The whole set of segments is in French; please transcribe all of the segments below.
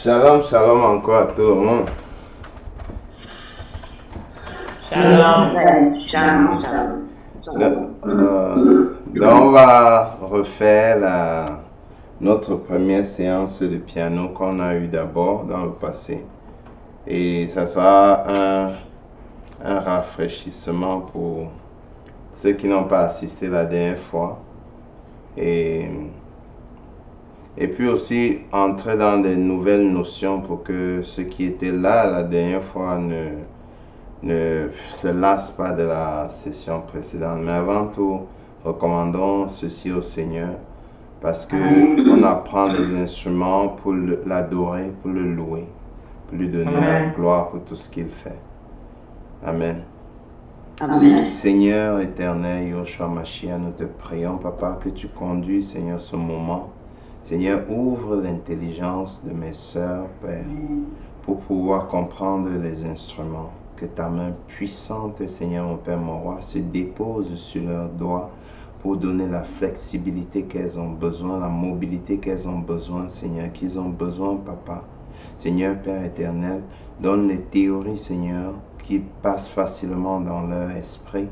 Shalom, shalom encore à tout le monde. Shalom. Shalom. Donc, on va refaire notre première séance de piano qu'on a eu d'abord dans le passé. Et ça sera un rafraîchissement pour ceux qui n'ont pas assisté la dernière fois. Et puis aussi entrer dans des nouvelles notions pour que ceux qui étaient là la dernière fois ne se lassent pas de la session précédente. Mais avant tout, recommandons ceci au Seigneur parce qu'on apprend les instruments pour l'adorer, pour le louer, pour lui donner la gloire pour tout ce qu'il fait. Amen. Amen. Seigneur éternel, Yoshua Mashiach, nous te prions, Papa, que tu conduis, Seigneur, ce moment. Seigneur, ouvre l'intelligence de mes sœurs, Père, pour pouvoir comprendre les instruments. Que ta main puissante, Seigneur, mon Père, mon roi, se dépose sur leurs doigts pour donner la flexibilité qu'elles ont besoin, la mobilité qu'elles ont besoin, Seigneur, qu'ils ont besoin, Papa. Seigneur, Père éternel, donne les théories, Seigneur, qui passent facilement dans leur esprit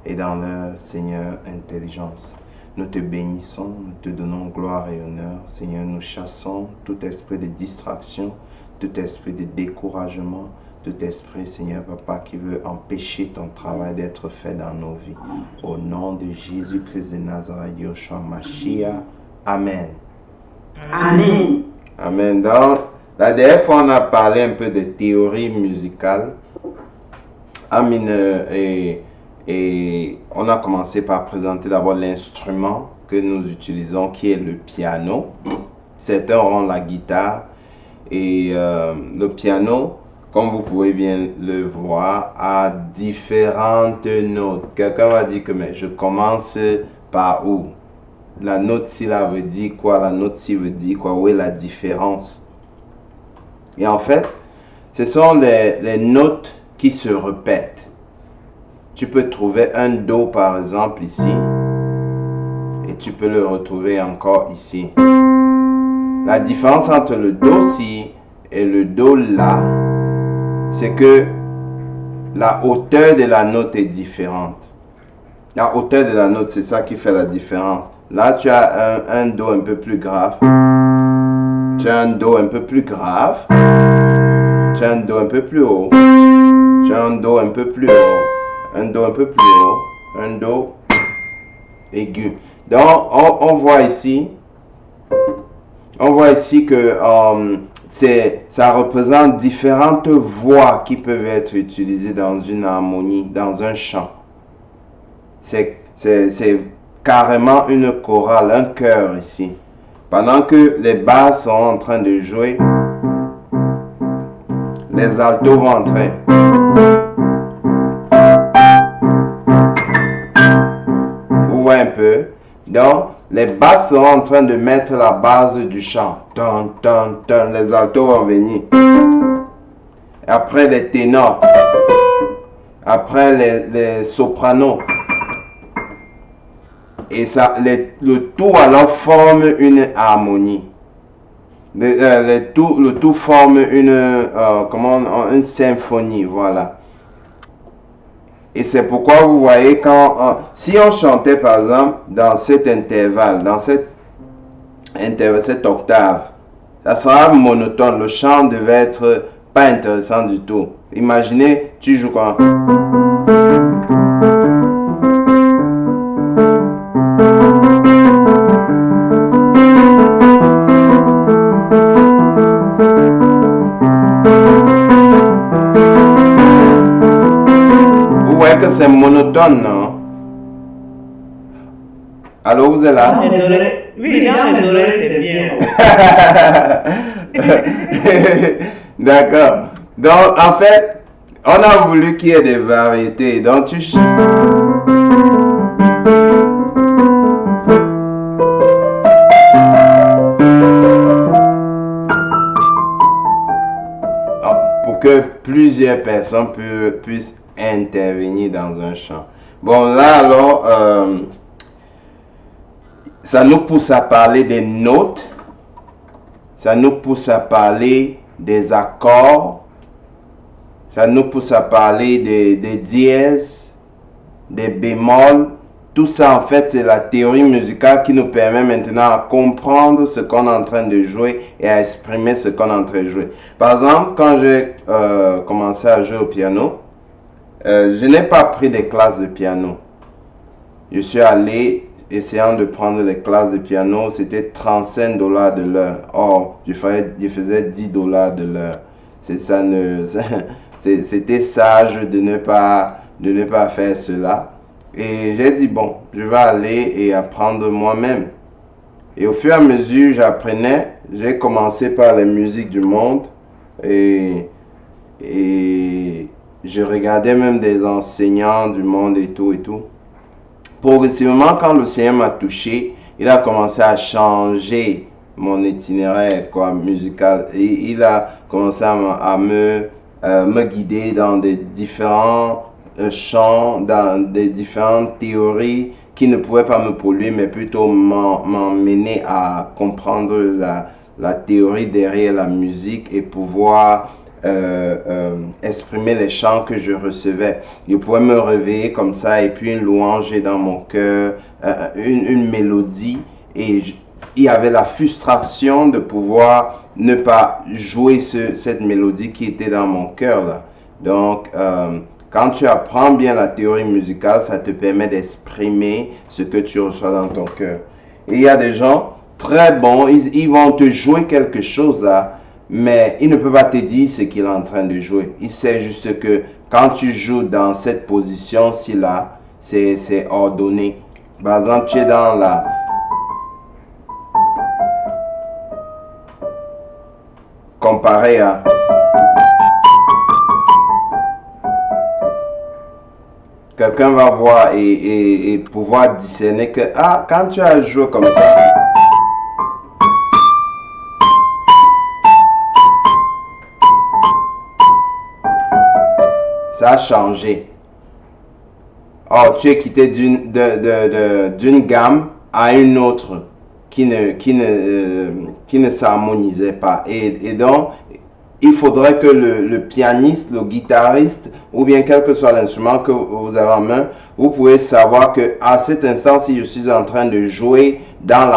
et dans leur, Seigneur, intelligence. Nous te bénissons, nous te donnons gloire et honneur. Seigneur, nous chassons tout esprit de distraction, tout esprit de découragement, tout esprit, Seigneur, Papa, qui veut empêcher ton travail d'être fait dans nos vies. Au nom de Jésus-Christ de Nazareth, Yoshua Mashiach. Amen. Amen. Amen. Donc, la dernière fois, on a parlé un peu de théorie musicale. Et on a commencé par présenter d'abord l'instrument que nous utilisons, qui est le piano. Certains auront la guitare. Et le piano, comme vous pouvez bien le voir, a différentes notes. Quelqu'un va dire que mais je commence par où? La note ci là veut dire quoi? La note ci veut dire quoi? Où est la différence? Et en fait, ce sont les notes qui se répètent. Tu peux trouver un Do par exemple ici et tu peux le retrouver encore ici. La différence entre le Do-ci et le Do-là, c'est que la hauteur de la note est différente. La hauteur de la note, c'est ça qui fait la différence. Là, tu as un Do un peu plus grave. Tu as un Do un peu plus grave. Tu as un Do un peu plus haut. Tu as un Do un peu plus haut. Un Do un peu plus haut, un Do aigu. Donc, on voit ici que ça représente différentes voix qui peuvent être utilisées dans une harmonie, dans un chant. C'est carrément une chorale, un chœur ici. Pendant que les basses sont en train de jouer, les altos vont entrer. Un peu. Donc, les basses sont en train de mettre la base du chant. Ton, ton, ton. Les altos vont venir. Après les ténors. Après les sopranos. Et ça, le tout alors forme une harmonie. Le tout forme une symphonie. Voilà. Et c'est pourquoi vous voyez si on chantait par exemple dans cet intervalle, cette octave, ça sera monotone. Le chant devait être pas intéressant du tout. Imaginez, tu joues quand que c'est monotone, non? Allô, vous êtes là? Dans mes oreilles, oui, dans mes oreilles, c'est bien. D'accord. Donc, en fait, on a voulu qu'il y ait des variétés. Donc, tu... Pour que plusieurs personnes puissent intervenir dans un chant. Bon, là alors, ça nous pousse à parler des notes ça nous pousse à parler des accords, ça nous pousse à parler des dièses, des bémols. Tout ça, en fait, c'est la théorie musicale qui nous permet maintenant à comprendre ce qu'on est en train de jouer et à exprimer ce qu'on est en train de jouer. Par exemple, quand j'ai commencé à jouer au piano, je n'ai pas pris des classes de piano. Je suis allé essayant de prendre des classes de piano, c'était 35 $ de l'heure. Or, je faisais 10 $ de l'heure. C'était sage de ne pas faire cela. Et j'ai dit, bon, je vais aller et apprendre moi-même. Et au fur et à mesure, j'apprenais. J'ai commencé par les musiques du monde. Et je regardais même des enseignants du monde et tout et tout. Progressivement, quand le Seigneur m'a touché, il a commencé à changer mon itinéraire musical. Et il a commencé à me guider dans des différents champs, dans des différentes théories qui ne pouvaient pas me polluer, mais plutôt m'emmener à comprendre la théorie derrière la musique et pouvoir exprimer les chants que je recevais. Je pouvais me réveiller comme ça et puis une louange est dans mon cœur, une mélodie, et il y avait la frustration de pouvoir ne pas jouer cette mélodie qui était dans mon cœur là. Donc quand tu apprends bien la théorie musicale, ça te permet d'exprimer ce que tu reçois dans ton cœur. Et il y a des gens très bons, ils vont te jouer quelque chose là, mais il ne peut pas te dire ce qu'il est en train de jouer. Il sait juste que quand tu joues dans cette position-ci là, c'est ordonné. Par exemple, tu es dans la... Comparé à... Quelqu'un va voir et pouvoir discerner que, quand tu as joué comme ça a changé. Or, tu es quitté d'une gamme à une autre qui ne s'harmonisait pas. Et donc, il faudrait que le pianiste, le guitariste, ou bien quel que soit l'instrument que vous avez en main, vous pouvez savoir que à cet instant, si je suis en train de jouer dans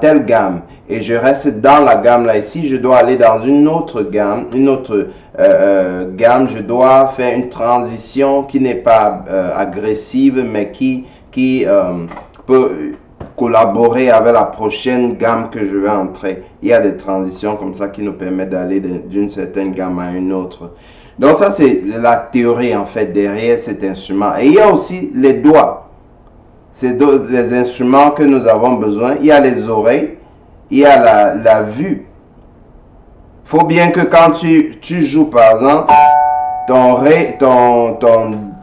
telle gamme, et je reste dans la gamme là, ici, je dois aller dans une autre gamme, je dois faire une transition qui n'est pas agressive, mais qui peut collaborer avec la prochaine gamme que je vais entrer. Il y a des transitions comme ça qui nous permettent d'aller d'une certaine gamme à une autre. Donc ça, c'est la théorie en fait derrière cet instrument. Et il y a aussi les doigts. C'est les instruments que nous avons besoin. Il y a les oreilles, il y a la vue. Il faut bien que quand tu joues par exemple,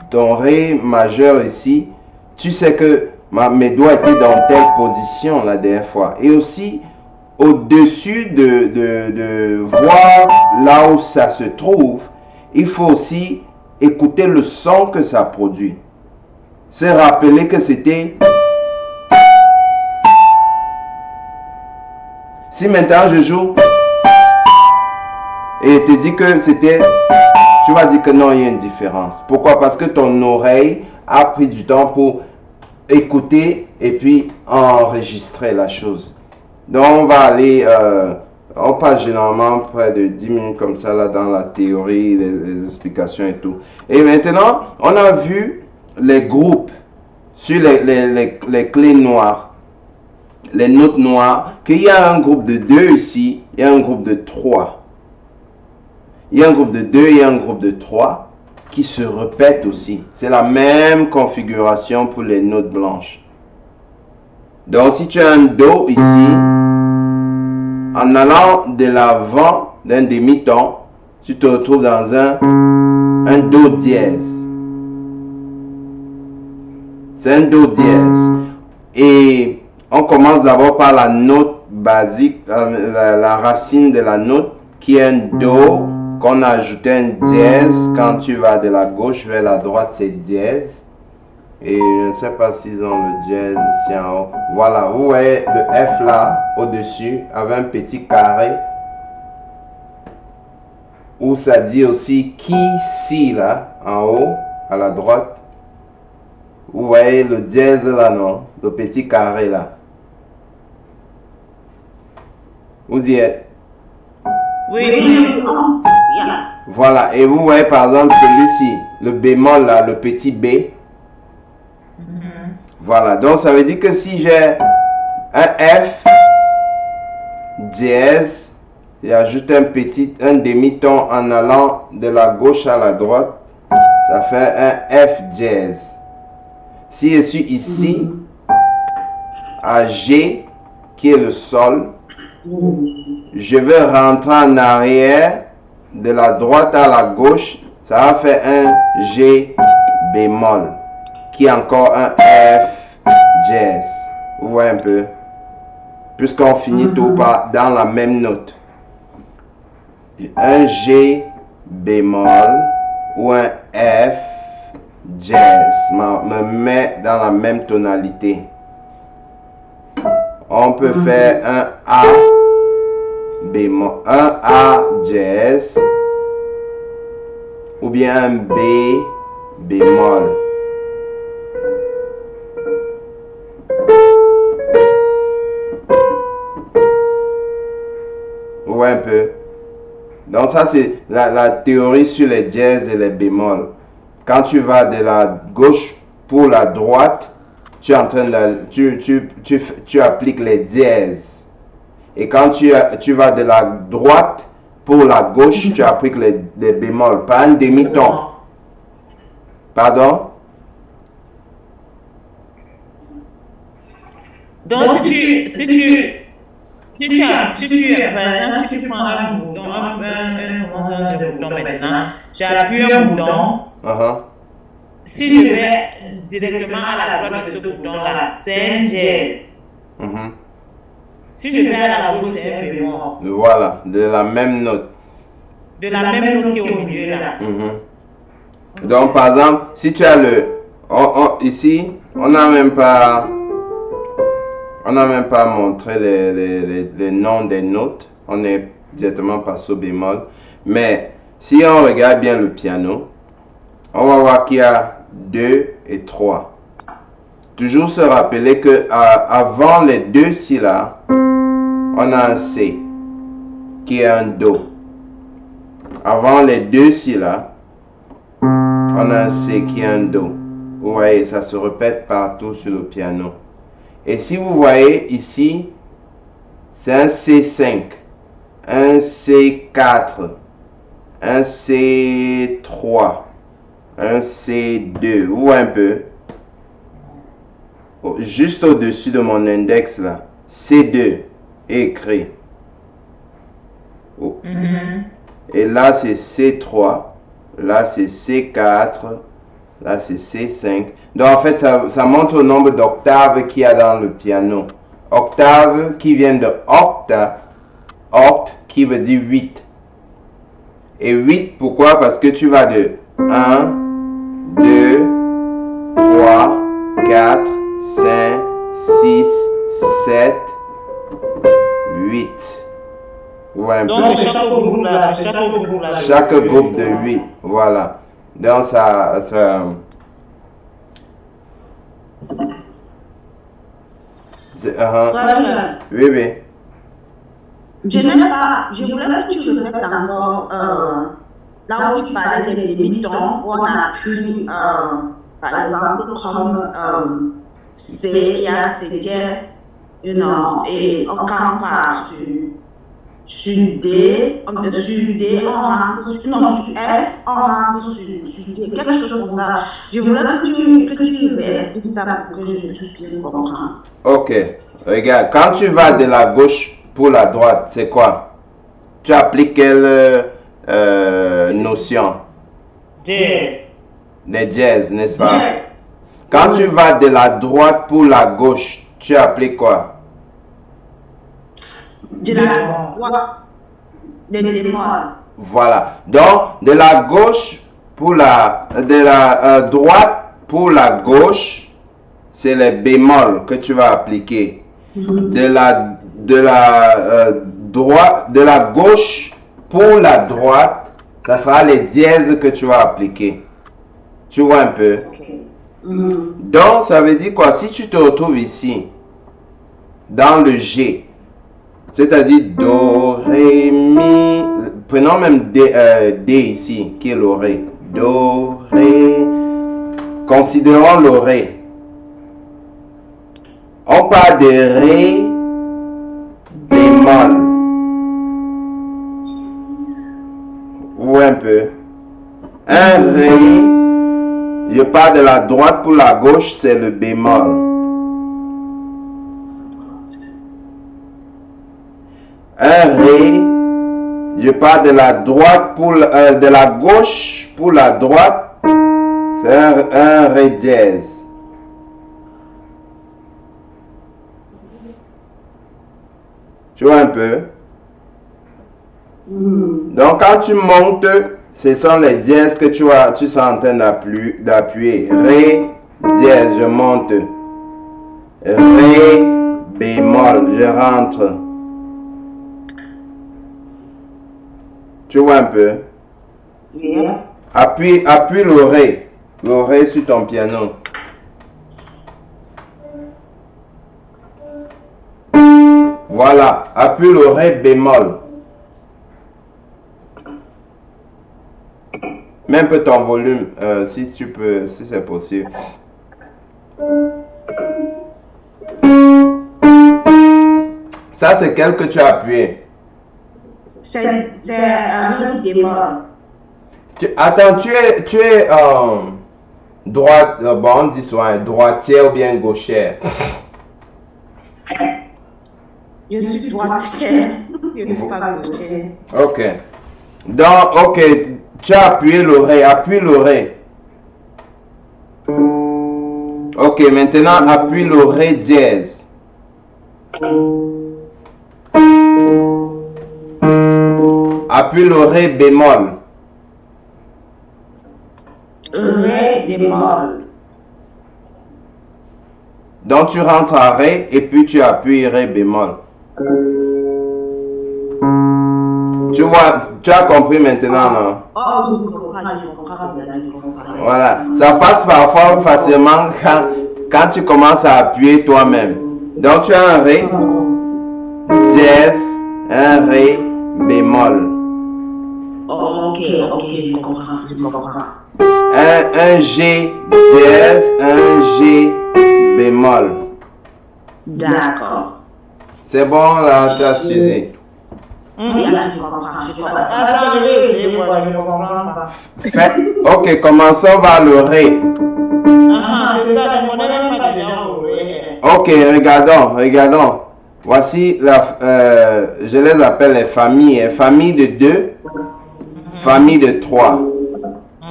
ton ré majeur ici, tu sais que mes doigts étaient dans telle position la dernière fois. Et aussi, au-dessus de voir là où ça se trouve, il faut aussi écouter le son que ça produit. Se rappeler que c'était... Si maintenant je joue et te dis que c'était... Tu vas dire que non, il y a une différence. Pourquoi? Parce que ton oreille a pris du temps pour écouter et puis enregistrer la chose. Donc on va aller, on passe généralement près de 10 minutes comme ça là dans la théorie, les explications et tout. Et maintenant, on a vu les groupes sur les clés noires, les notes noires, qu'il y a un groupe de 2 ici, il y a un groupe de 3. Il y a un groupe de 2 et un groupe de 3. Qui se répètent aussi. C'est la même configuration pour les notes blanches. Donc si tu as un Do ici, en allant de l'avant d'un demi-ton, tu te retrouves dans un Do dièse. C'est un Do dièse. Et on commence d'abord par la note basique, la racine de la note qui est un Do, qu'on a ajouté un dièse. Quand tu vas de la gauche vers la droite, c'est dièse. Et je ne sais pas s'ils ont le dièse ici en haut. Voilà, vous voyez le F là, au-dessus, avec un petit carré. où ça dit aussi qui si là, en haut, à la droite. Vous voyez le dièse là, non? Le petit carré là. Vous y êtes? Oui. Voilà, et vous voyez par exemple celui-ci, le bémol là, le petit B. Voilà, donc ça veut dire que si j'ai un F dièse, j'ajoute un demi-ton en allant de la gauche à la droite, ça fait un F dièse. Si je suis ici, à G, qui est le sol, je vais rentrer en arrière, de la droite à la gauche, ça va faire un G bémol, qui est encore un F dièse. Vous voyez un peu? Puisqu'on finit tout par dans la même note. Un G bémol ou un F dièse me met dans la même tonalité. On peut faire un A bémol, un A dièse ou bien un B bémol. Vous voyez un peu? Donc ça c'est la théorie sur les dièses et les bémols. Quand tu vas de la gauche pour la droite, tu es en train de, tu appliques les dièses. Et quand tu vas de la droite pour la gauche, tu appliques les bémols, pas un demi-ton. Pardon? Donc si tu par exemple, si tu prends un bouton, comment dire un bouton maintenant, j'appuie un bouton. Si je vais directement à la droite de ce bouton-là, c'est un dièse. Si je vais à la gauche, c'est un bémol. Voilà, de la même note. De la même note qui est au milieu là. Donc par exemple, si tu as ici, on n'a même pas montré les noms des notes. On est directement passé au bémol. Mais si on regarde bien le piano, on va voir qu'il y a 2 et 3. Toujours se rappeler que avant les deux syllabes, on a un C qui est un Do. Avant les deux syllabes, on a un C qui est un Do. Vous voyez, ça se répète partout sur le piano. Et si vous voyez ici, c'est un C5, un C4, un C3, un C2. Vous voyez un peu? Juste au-dessus de mon index là, C2 est écrit. Et là c'est C3, là c'est C4, là c'est C5. Donc en fait ça montre le nombre d'octaves qu'il y a dans le piano. Octave qui vient de octa, oct qui veut dire 8. Et 8 pourquoi? Parce que tu vas de 1, 2, 3, 4, 5, 6, 7, 8. Ouais, donc c'est chaque groupe là, c'est chaque groupe là. Chaque groupe de 8, voilà. Donc ça oui, oui. Je voulais que tu répètes encore là où tu parlais des demi-tons, où on a pris, par exemple, comme C, il y a C dièse, et on compare sur D, on rentre sur F, on rentre sur D, quelque chose comme ça. Je voulais que tu réexpliques ça pour que je puisse bien comprendre. Ok, regarde, quand tu vas de la gauche pour la droite, c'est quoi? Tu appliques quelle notion? Dièse. Les dièses, n'est-ce pas? Quand tu vas de la droite pour la gauche, tu appliques quoi? De la droite, des bémols. Voilà. Donc, de la gauche pour de la droite pour la gauche, c'est les bémols que tu vas appliquer. De la gauche pour la droite, Ça sera les dièses que tu vas appliquer. Tu vois un peu? Donc, ça veut dire quoi? Si tu te retrouves ici, dans le G, c'est-à-dire Do, Ré, Mi, prenons même D, ici, qui est le Ré. Do, Ré, considérons le Ré. On parle de Ré bémol. Ou un peu. Un Ré, je pars de la droite pour la gauche, c'est le bémol. Un Ré, je pars de la droite pour de la gauche pour la droite, c'est un Ré dièse. Tu vois un peu? Donc quand tu montes, ce sont les dièses que tu es en train d'appuyer. Ré dièse, je monte. Ré bémol, je rentre. Tu vois un peu? Yeah. Appuie le Ré sur ton piano. Voilà, appuie le Ré bémol. Mets un peu ton volume, si tu peux, si c'est possible. Ça, c'est quel que tu as appuyé? C'est un Ré bémol. Attends, tu es droite, bon, on dit souvent droitière ou bien gauchère? Je suis droitière, je ne suis pas gauchère. Ok. Donc, ok, tu as appuyé le Ré, appuie le Ré. Ok, maintenant appuie le Ré dièse. Appuie le Ré bémol. Ré bémol. Donc tu rentres à Ré et puis tu appuies Ré bémol. Tu vois, tu as compris maintenant, non? Oh, je comprends. Voilà, ça passe parfois facilement quand tu commences à appuyer toi-même. Donc tu as un Ré dièse, un Ré bémol. Oh, ok, je comprends. Un G dièse, un G bémol. D'accord. C'est bon là, tu as suivi. Je comprends. Attends, je vais essayer, moi, je ne comprends pas. Ok, commençons par le Ré. C'est ça, je ne connais même pas déjà le Ré. Ok, regardons. Voici, je les appelle les familles. Famille de 2, famille de 3.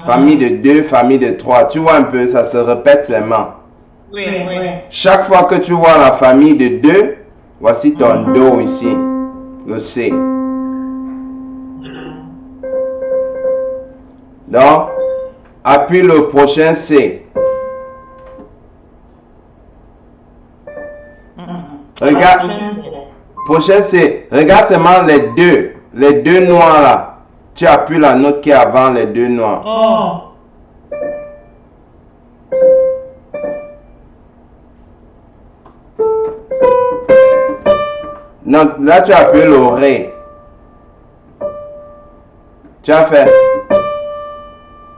Famille de 2, famille de 3. Tu vois un peu, ça se répète seulement. Oui. Chaque fois que tu vois la famille de 2, voici ton Do ici, le C. Donc, appuie le prochain C. Regarde, prochain C. Regarde seulement les deux noirs là. Tu appuies la note qui est avant les deux noirs. Oh. Non, là tu as appuyé le Ré. Tu as fait,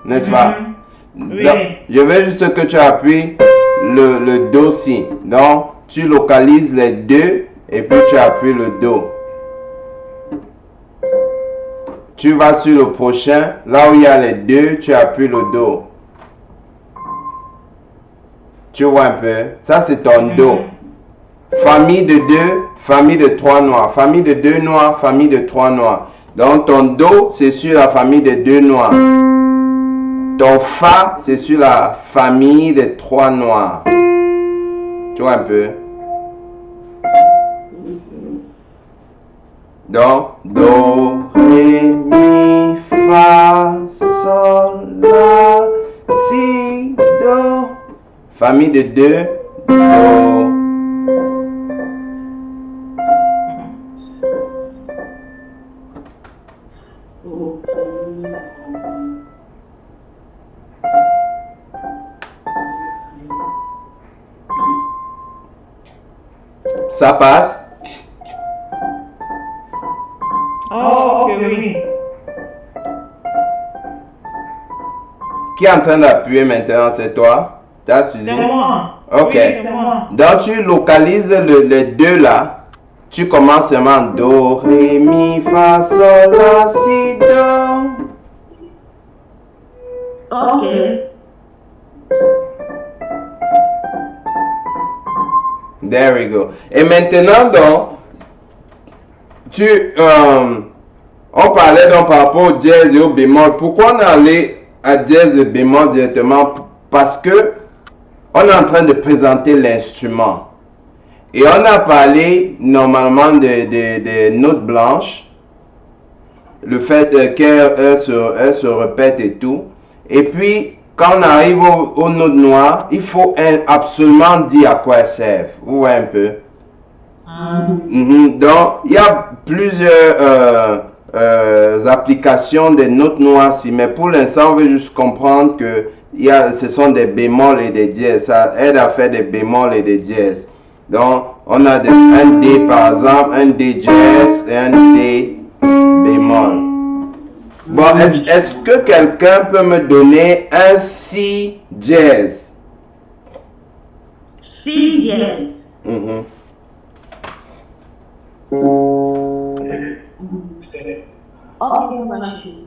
n'est-ce pas? Oui. Donc, je veux juste que tu appuies le Do si. Donc, tu localises les deux et puis tu appuies le Do. Tu vas sur le prochain, là où il y a les deux, tu appuies le Do. Tu vois un peu? Ça c'est ton Do. Famille de 2, famille de 3 noirs. Famille de 2 noirs, famille de 3 noirs. Donc ton Do, c'est sur la famille de 2 noirs. Ton Fa, c'est sur la famille de 3 noirs. Tu vois un peu? Donc, Do, Ré, Mi, Fa, Sol, La, Si, Do. Famille de 2, Do. Ça passe? Oh, ok, oui. Qui est en train d'appuyer maintenant? C'est toi? T'as suivi? C'est moi. Ok. Oui, c'est moi. Donc tu localises les deux là. Tu commences seulement Do, Ré, Mi, Fa, Sol, La, Si, Do. Ok. There we go. Et maintenant donc, on parlait donc par rapport au dièse et au bémol. Pourquoi on est allé à dièse et bémol directement? Parce que on est en train de présenter l'instrument. Et on a parlé normalement de notes blanches, le fait qu'elles se répètent et tout. Et puis, quand on arrive aux notes noires, il faut absolument dire à quoi elles servent. Vous voyez un peu? Donc, il y a plusieurs applications des notes noires ici, mais pour l'instant, on veut juste comprendre que ce sont des bémols et des dièses. Ça aide à faire des bémols et des dièses. Donc, on a un D par exemple, un D dièse et un D bémol. Bon, est-ce que quelqu'un peut me donner un Si dièse? Si dièse. Ok, ma chérie.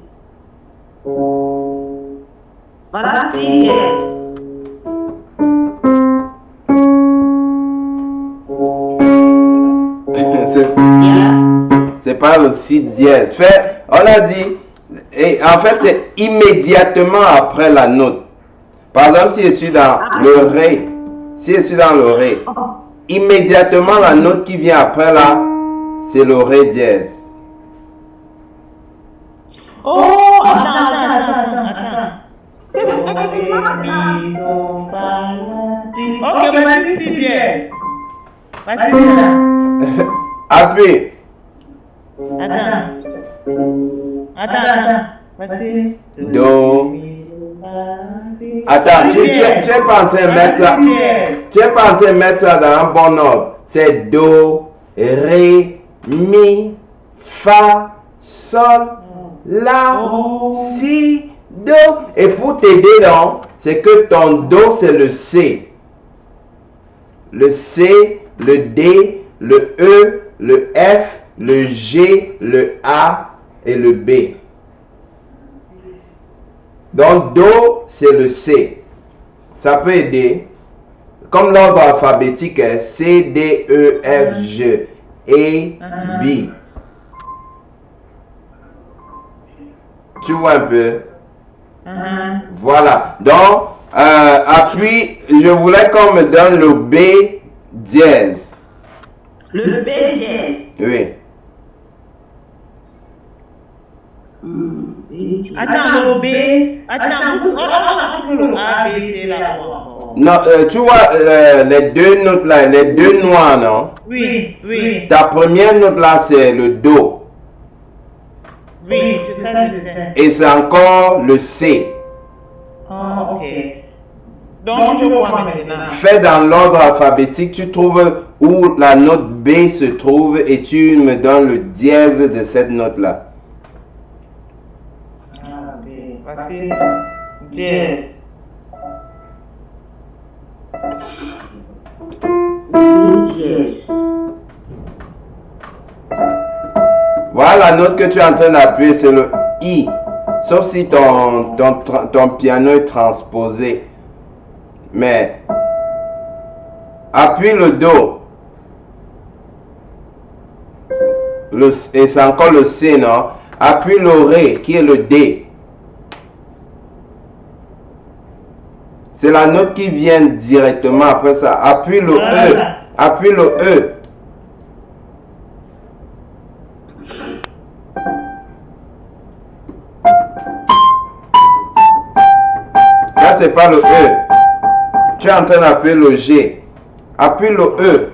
Voilà, si dièse. C'est pas le Si dièse. On a dit, et en fait, c'est immédiatement après la note. Par exemple, si je suis dans le Ré, immédiatement la note qui vient après là, c'est le Ré dièse. Oh, attends. Ok, vas-y, Si dièse. Vas-y, Appuie. Attends. Vas-y. Do. Attends, tu es pas en train de mettre ça. Tu es pas en train de mettre ça dans un bon ordre. C'est Do, Ré, Mi, Fa, Sol, La, Si, Do. Et pour t'aider donc, c'est que ton Do c'est le C. Le C, le D, le E, le F, le G, le A et le B. Donc, Do, c'est le C. Ça peut aider. Comme l'ordre alphabétique est C, D, E, F, G, et B. Tu vois un peu? Voilà. Donc, appuie, je voulais qu'on me donne le B dièse. Le B dièse. Oui. Attends, le B. Attends, on a le A, B, C là. Non, tu vois les deux notes là, les deux noirs, non? Oui. Ta première note là, c'est le Do. Oui, c'est ça, je sais. Et c'est encore le C. Ah, ok. Donc, tu peux voir maintenant. Fais dans l'ordre alphabétique, tu trouves où la note B se trouve et tu me donnes le dièse de cette note là. Ah, B. Voici. Dièse. Voilà la note que tu es en train d'appuyer, c'est le I. Sauf si ton piano est transposé. Mais appuie le Do. Et c'est encore le C, non? Appuie le Ré, qui est le D. C'est la note qui vient directement après ça. Appuie le E. Appuie le E. Là, c'est pas le E. Tu es en train d'appuyer le G. Appuie le E.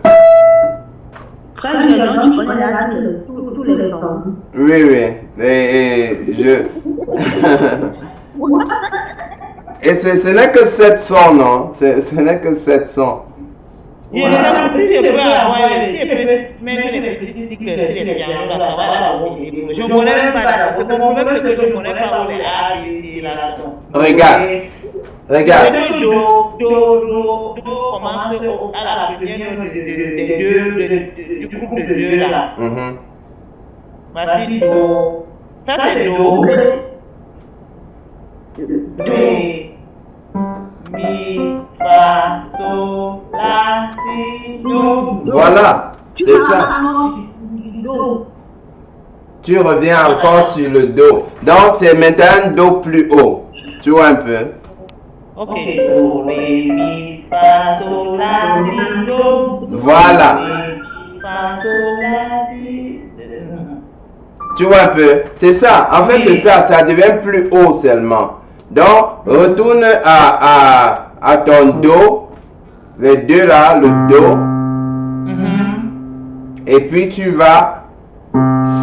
Frère, tu connais là tous les sons. Oui, oui. Et je... Et ce n'est que 7 sons, non? Ce n'est que 7 sons. Si je peux avoir, si je peux mettre les petits sticks sur les pianos, là, ça va aider. Je ne connais même pas. C'est mon problème, c'est que je ne connais pas où les A, B, C, là sont. Regarde. Regarde. Do commence à la première note du groupe de 2 là. Voici Do. Ça c'est Do. Ré, Mi, Fa, Sol, La, Si, Do. Voilà. C'est ça. Tu reviens encore sur le Do. Donc c'est maintenant un Do plus haut. Tu vois un peu? Ok. Do, Ré, Mi, Fa, Sol, La, Si, Do. Voilà. Ré, Mi, Fa, Sol, La, Si. Tu vois un peu? C'est ça. En fait, c'est ça. Ça devient plus haut seulement. Donc, retourne à ton Do. Les deux là, le Do. Et puis tu vas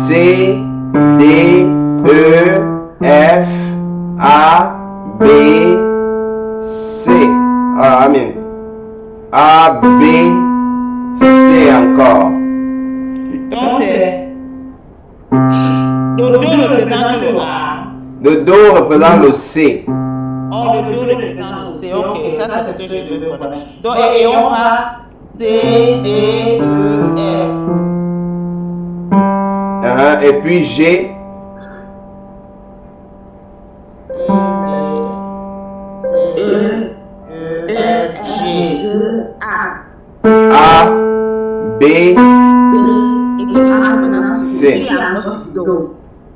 C, D, E, F, A, B, C. Amen. A, B, C encore. Donc c'est... Le Do représente le A. Le Do représente le C. Oh, le Do représente le C. Ok, ça c'est ce que je veux connaître. Donc, et on va C, D, E, F. Et puis G. C, D, F, G. A, B, C.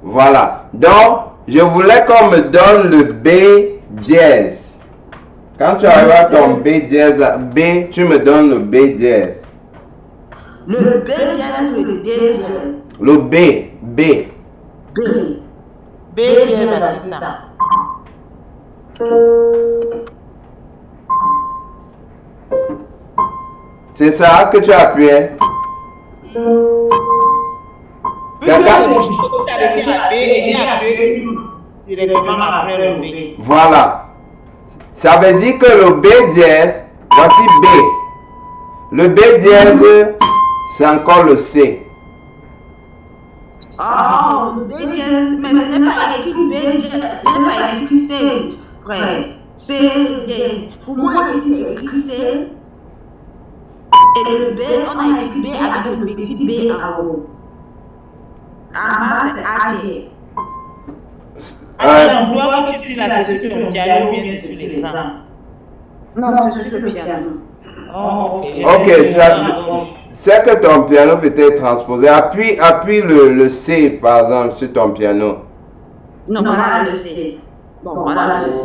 Voilà. Donc, je voulais qu'on me donne le B dièse. Quand tu arrives à ton B dièse, B, tu me donnes le B dièse. Le B dièse ou le D dièse? Le B, B. B. B dièse, c'est ça. C'est ça que tu as appuyé. Voilà. Ça veut dire que le B dièse, voici B. Le B dièse, c'est encore le C. Oh, le B dièse, mais ce n'est pas écrit B dièse, ce n'est pas écrit C, frère. C'est D. Pour moi, ici, c'est écrit C. Et le B, on a écrit B avec le petit B en haut. En bas, c'est A dièse. Alors, on doit que tu la sur ton piano ou bien sur l'écran? Non, c'est sur le piano. Oh, ok, c'est que ton piano peut être transposé. Appuie le C, par exemple, sur ton piano. Non, voilà le C. Bon, voilà le C.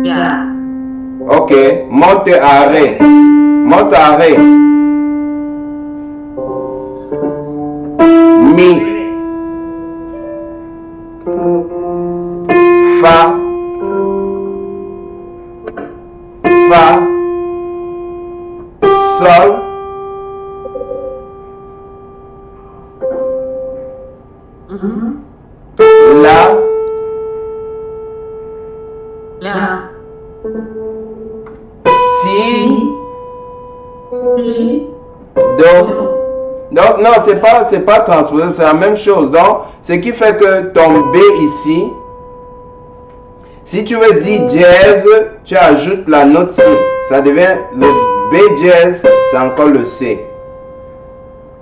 Bien. Ok, monte à Ré. Monte à Ré. Mi. Fa. Fa. Sol. La. La. Si. Si. Do. Donc, non, c'est pas transposé, c'est la même chose. Donc, ce qui fait que ton B ici, si tu veux dire dièse, tu ajoutes la note C. Ça devient le B dièse, c'est encore le C.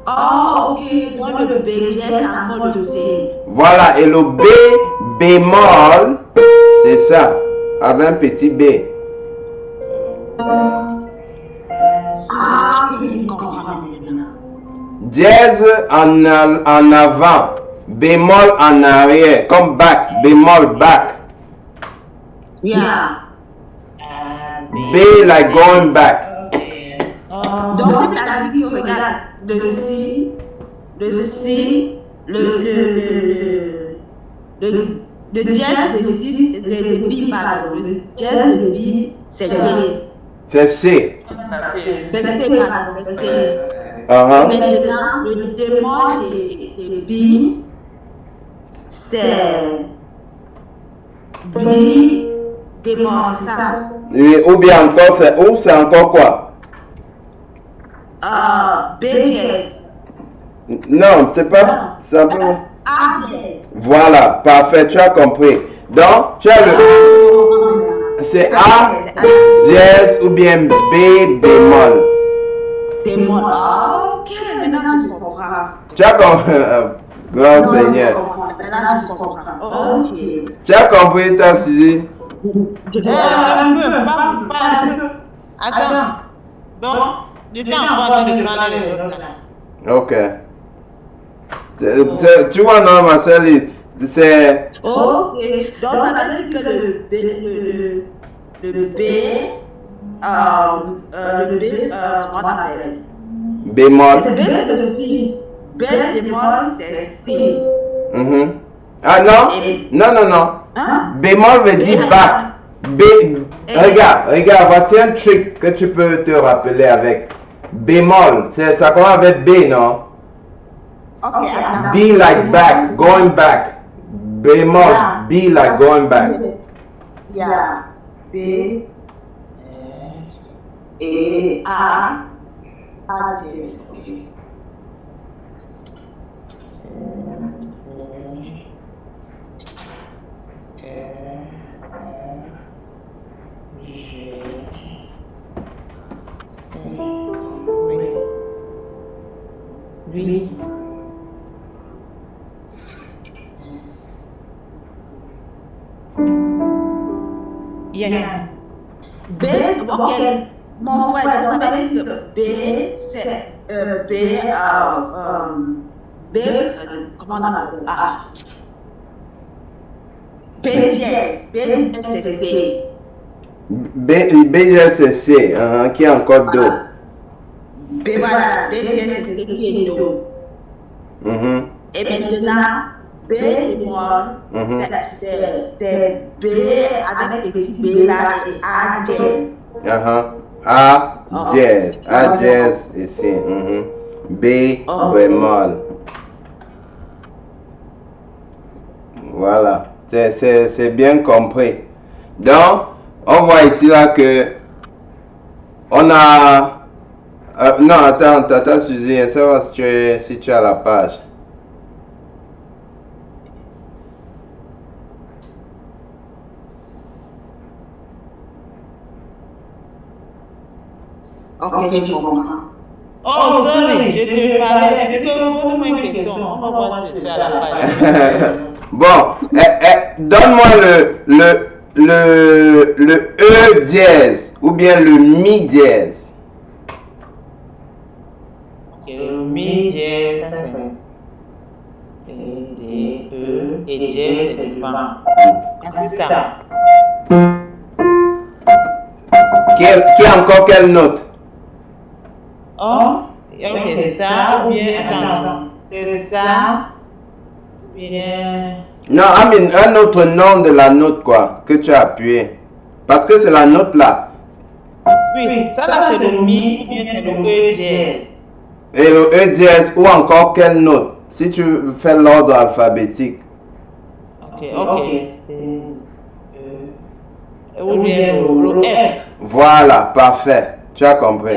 Oh, ok. Donc, le B dièse, c'est encore le C. Voilà, et le B bémol, c'est ça, avec un petit B. Ah, ok, je comprends maintenant. Dièse en avant, bémol en arrière, comme back, bémol back. Yeah. B like going back. Donc, c'est-à-dire que, regarde, le Si, le dièse de Si, de Bi, pardon, le dièse de Bi, c'est D. C'est C. C'est C, pardon, c'est C. Uh-huh. Maintenant, le démon de B, c'est B démon, c'est ça? Oui, ou bien encore, c'est encore quoi? B dièse. Non, c'est pas simplement. A dièse. Voilà, parfait, tu as compris. Donc, tu as le. C'est A dièse ou bien B bémol. Démon. Ok, maintenant je comprends. Tu as compris, grand Non, Seigneur. maintenant je comprends. Ok. Tu as compris, ta Suzy? Un peu, pas un peu. Attends. Donc, j'étais en train de prendre les autres là. Ok. Tu vois, non, Marcel, c'est. Ok. Donc ça veut dire que le B, comment on appelle? Bémol. B c'est le C. B démol c'est C. Mhm. Ah non? Non. Hein? Bémol veut dire bac. Regarde, voici un truc que tu peux te rappeler avec. Bémol, ça commence avec B, non? Ok, attends. Be like back, going back. Bémol, be like going back. Il y a B et A dièse. Oui. Yeah. B, ok. Mon frère, donc ça veut dire que B, c'est comment on appelle? B dièse. B c'est C. B c'est C, qui est encore Do. B, voilà, B dièse c'est C qui est Do. Mhm. Et maintenant, B démol, c'est B avec petit B là et A dièse. A dièse ici. B bémol. Voilà, c'est bien compris. Donc, on voit ici là que on a. Non, attends, Suzy, ça va si tu as la page. Ok, je comprends. Oh, sorry, je te parlais. Est-ce que pose-moi une question? On va voir si c'est à la page. Bon, donne-moi le E dièse ou bien le Mi dièse. Ok, le Mi dièse, ça c'est C, D, E, et dièse c'est devant. C'est ça. Qui est encore quelle note? Oh, ok, ça, ou bien, attends, c'est ça, ou bien... Non, un autre nom de la note, quoi, que tu as appuyé. Parce que c'est la note là. Oui, ça là c'est le Mi, ou bien c'est le E dièse. Et le E dièse, ou encore quelle note? Si tu fais l'ordre alphabétique. Ok, c'est ou bien le F. Voilà, parfait. Tu as compris.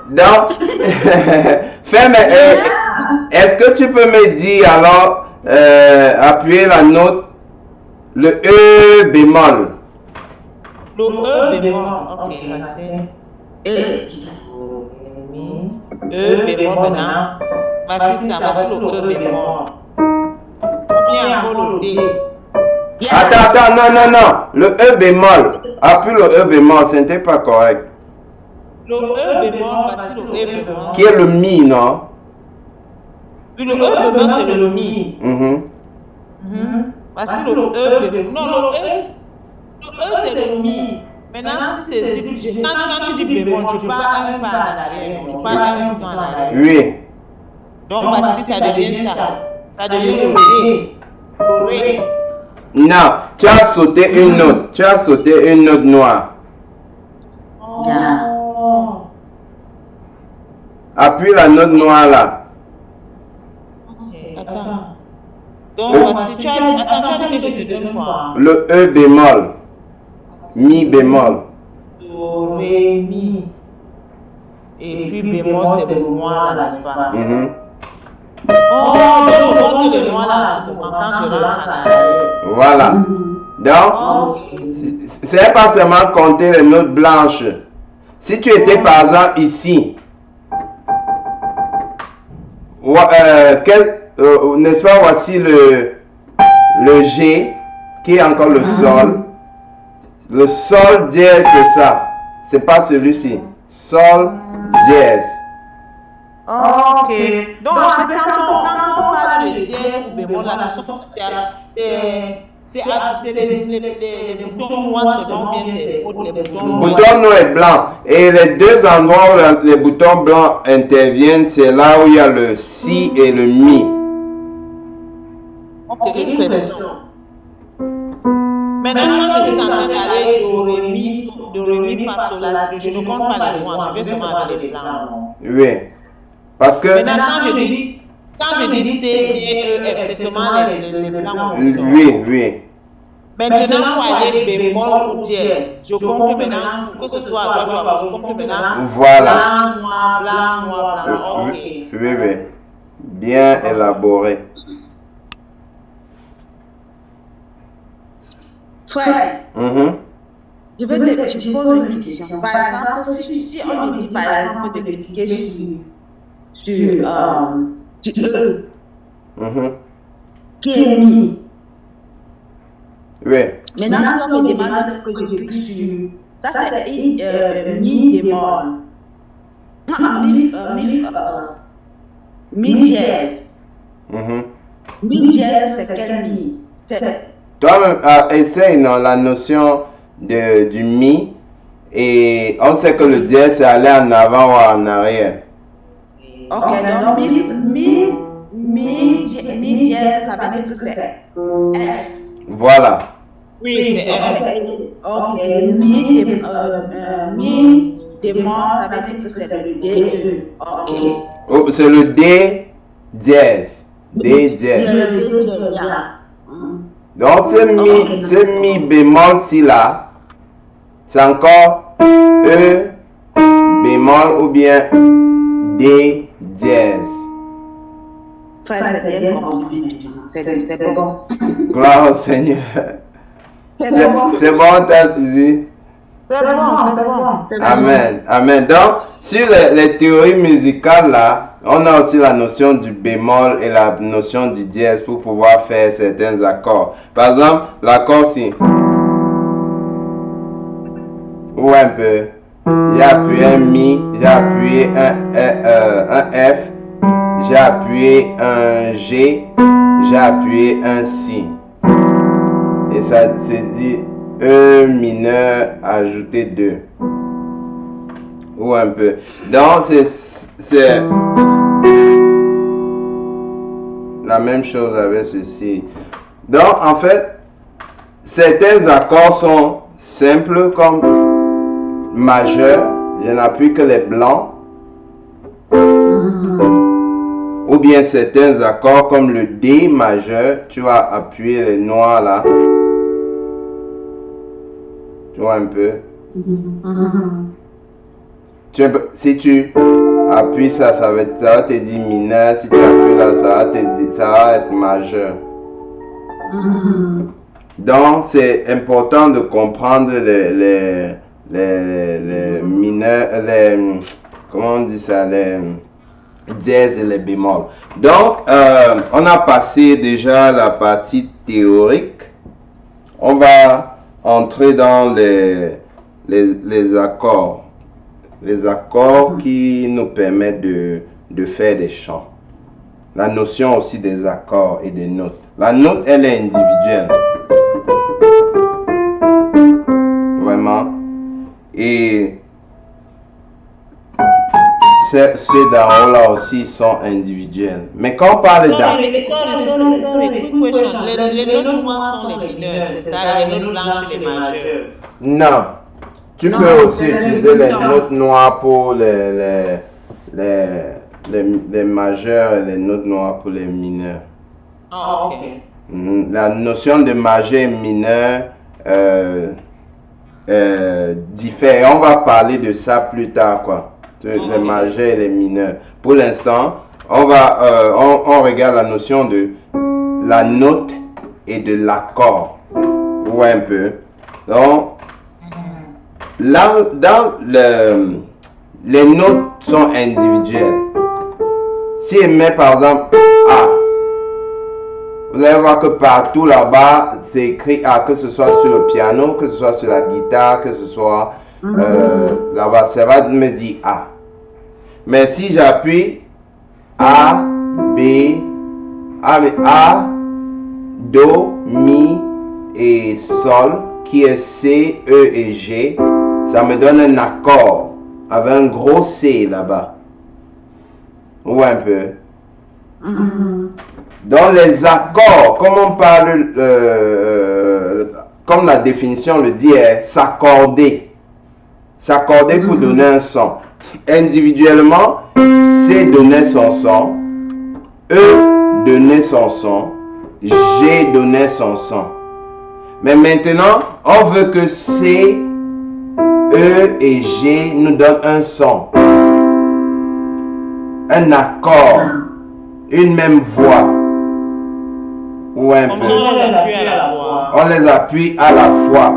Donc, est-ce que tu peux me dire alors, appuyer la note, le E bémol? Le E bémol, ok, c'est E bémol maintenant. Voici ça, voici le E bémol. Ou bien encore le D. Attends, non. Le E bémol. Appuie le E bémol, ce n'était pas correct. Le E bémol, voici le E bémol. Qui est le Mi, non? Oui, le E bémol, c'est le Mi. Voici le E bémol. Non, le E c'est le Mi. Maintenant, si c'est dit, quand tu dis bémol, tu pars un pas en arrière, tu pars un bouton en arrière. Oui. Donc, voici, ça devient ça. Ça devient le D. Le Ré. Non, tu as sauté une note. Tu as sauté une note noire. Yeah. Appuie la note noire là. Ok, attends. Donc, voici, tu as dit que je te donne quoi? Le E bémol. Mi bémol. Do, ré, mi. Et puis bémol, c'est le noir là, n'est-ce pas? Oh, donc je monte le noir là, quand je rentre à l'arrière. Voilà. Donc, c'est pas seulement compter les notes blanches. Si tu étais par exemple ici, n'est-ce pas, voici le G qui est encore le sol. Le sol dièse, c'est ça. C'est pas celui-ci. Sol dièse. Ok. Donc, en fait, quand on parle de dièse ou bémol, là, c'est les boutons noirs selon bien c'est les boutons noirs. Bouton noir et blanc. Et les deux endroits où les boutons blancs interviennent, c'est là où il y a le si et le mi. Ok, une question. Maintenant, quand je suis en train d'aller do, ré, mi, fa, sol, la, si, je ne compte pas les noirs, je vais seulement avec les blancs. Oui. Parce que. Maintenant, quand je dis C, D, E, F, c'est seulement les blancs aussi. Oui. Maintenant, pour aller bémol ou dièse, je compte maintenant, pour que ce soit à droite ou à gauche, je compte maintenant. Voilà. Blanc, noir, ok. Oui. Bien élaboré. Frère, je pose une question. Par exemple, si on me dit par exemple de cliquer sur E, qui est mi. Oui. Maintenant, si on me demande que je clique sur ça, c'est mi bémol. Mi dièse. Mi dièse, c'est quel mi? Toi-même, essaye la notion du mi. Et on sait que le dièse, c'est aller en avant ou en arrière. Ok, donc mi dièse, ça veut dire que c'est F. Voilà. Oui, c'est F. Ok, mi démon, ça veut dire que c'est le D. Ok. Oh, c'est le D dièse. D dièse. Donc, ce mi bémol-ci là, c'est encore E bémol ou bien D dièse. Frère, c'est bien compris. C'est bon. Gloire au Seigneur. C'est bon. C'est bon, t'as saisi? C'est bon. Amen. Donc, sur les théories musicales là, on a aussi la notion du bémol et la notion du dièse pour pouvoir faire certains accords. Par exemple, l'accord ci. Ou un peu. J'ai appuyé un mi, j'ai appuyé un F, j'ai appuyé un G, j'ai appuyé un si. Et ça se dit E mineur ajouté 2. Ou un peu. Donc, c'est la même chose avec ceci. Donc, en fait, certains accords sont simples comme majeur, je n'appuie que les blancs. Ou bien certains accords comme le D majeur, tu vas appuyer les noirs là. Tu vois un peu. Si tu appuies ça, ça va te dire mineur. Si tu appuies là, ça va être majeur. Donc, c'est important de comprendre les mineurs, comment on dit ça, les dièses et les bémols. Donc, on a passé déjà la partie théorique. On va entrer dans les accords. Les accords qui nous permettent de faire des chants. La notion aussi des accords et des notes. La note, elle est individuelle. Vraiment. Et ceux d'en haut là aussi sont individuels. Mais quand on parle Sorry, quick question. Les notes noires sont les mineurs, c'est ça, et les notes blanches les majeurs. Non. Tu Non, peux aussi les utiliser les demi-tons. notes noires pour les majeurs et les notes noires pour les mineurs. Ah, ok. La notion de majeur et mineur diffère. On va parler de ça plus tard, quoi. Les majeurs et les mineurs. Pour l'instant, on regarde la notion de la note et de l'accord. Ouais, un peu. Donc, là, les notes sont individuelles. Si elle met par exemple A, vous allez voir que partout là-bas, c'est écrit A, que ce soit sur le piano, que ce soit sur la guitare, que ce soit là-bas, ça va me dire A. Mais si j'appuie A, B, A, Do, Mi et Sol, qui est C, E et G, ça me donne un accord avec un gros C là-bas. Ou un peu. Dans les accords, comme on parle, comme la définition le dit, est s'accorder. S'accorder pour donner un son. Individuellement, C donnait son son, E donnait son son, G donnait son son. Mais maintenant, on veut que C, E et G nous donnent un son. Un accord. Une même voix. Ou un peu. On les appuie à la fois. On les appuie à la fois.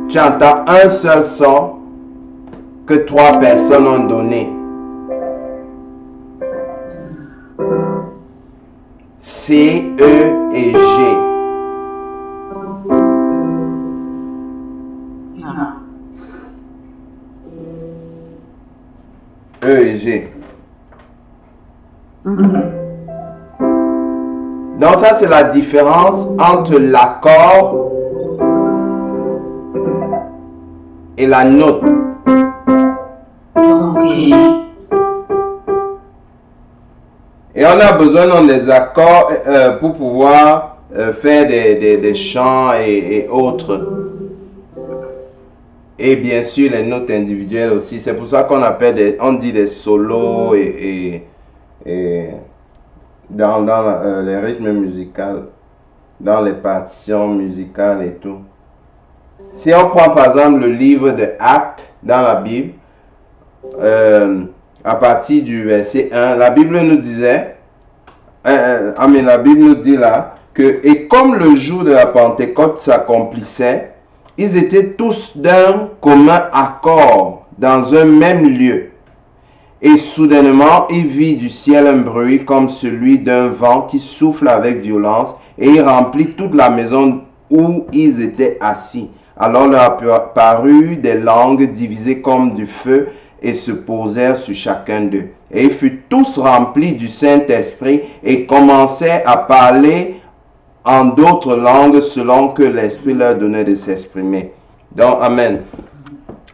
Tu entends un seul son que 3 personnes ont donné. C, E et G. E et G. Donc ça c'est la différence entre l'accord et la note. Et on a besoin dans des accords pour pouvoir faire des chants et autres. Et bien sûr les notes individuelles aussi. C'est pour ça qu'on appelle on dit des solos et dans les rythmes musicaux, dans les partitions musicales et tout. Si on prend par exemple le livre de Actes dans la Bible, à partir du verset 1, la Bible nous disait, la Bible nous dit là, que et comme le jour de la Pentecôte s'accomplissait, ils étaient tous d'un commun accord dans un même lieu. Et soudainement, il vit du ciel un bruit comme celui d'un vent qui souffle avec violence, et il remplit toute la maison où ils étaient assis. Alors leur apparut des langues divisées comme du feu, et se posèrent sur chacun d'eux. Et ils furent tous remplis du Saint-Esprit, et commençaient à parler en d'autres langues selon que l'Esprit leur donnait de s'exprimer. Donc, Amen.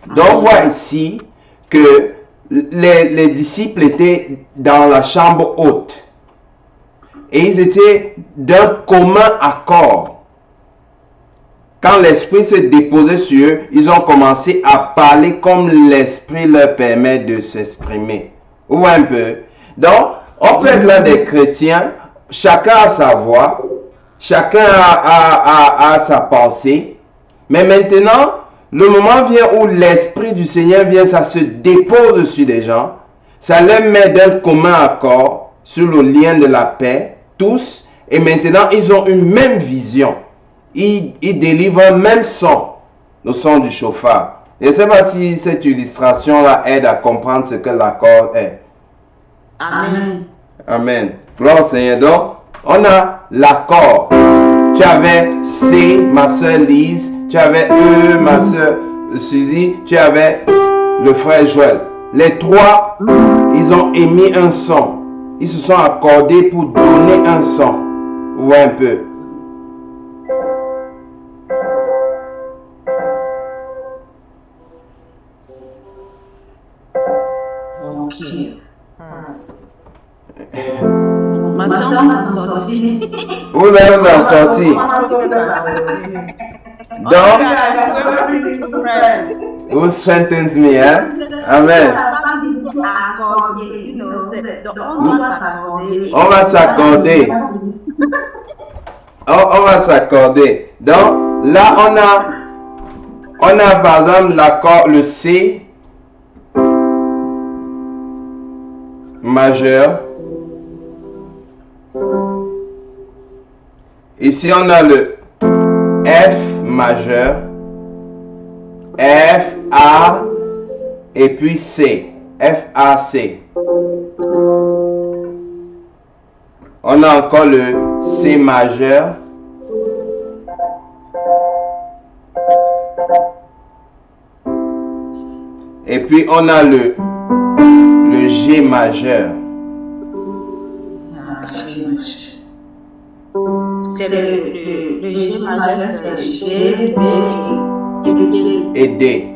Donc, on voit ici que les disciples étaient dans la chambre haute. Et ils étaient d'un commun accord. Quand l'Esprit s'est déposé sur eux, ils ont commencé à parler comme l'Esprit leur permet de s'exprimer. Ou un peu. Donc, on peut être là des chrétiens, chacun a sa voix, chacun a sa pensée. Mais maintenant, le moment vient où l'Esprit du Seigneur vient, ça se dépose sur des gens. Ça les met d'un commun accord sur le lien de la paix, tous. Et maintenant, ils ont une même vision. Ils délivrent un même son, le son du chauffard. Je ne sais pas si cette illustration-là aide à comprendre ce que l'accord est. Amen. Amen. Gloire au Seigneur. Donc, on a l'accord. Tu avais C, ma soeur Lise. Tu avais E, ma soeur Suzy. Tu avais le frère Joël. Les trois, ils ont émis un son. Ils se sont accordés pour donner un son. Ou un peu. Ok. Ma soeur s'en sortit. Vous allez vous en sortir. Donc, who strengthens me, hein? Amen. On va s'accorder. On va s'accorder. Donc, là, on a par exemple l'accord, le C majeur. Ici, on a le F majeur, F, A, et puis C, F, A, C. On a encore le C majeur. Et puis on a le G majeur. C'est le G majeur, c'est G, B et D.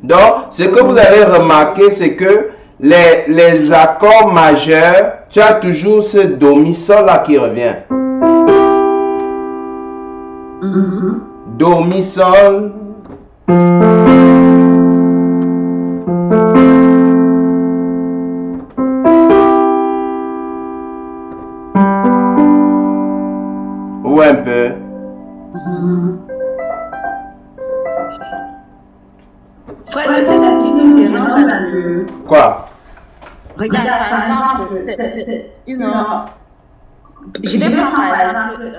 Donc, ce que vous allez remarquer, c'est que les accords majeurs, tu as toujours ce Do, Mi, Sol là qui revient. Do, Mi, Sol. Ou un peu. Frère, c'est ce qui nous dérange là. Quoi? Regarde, par exemple, je vais prendre par exemple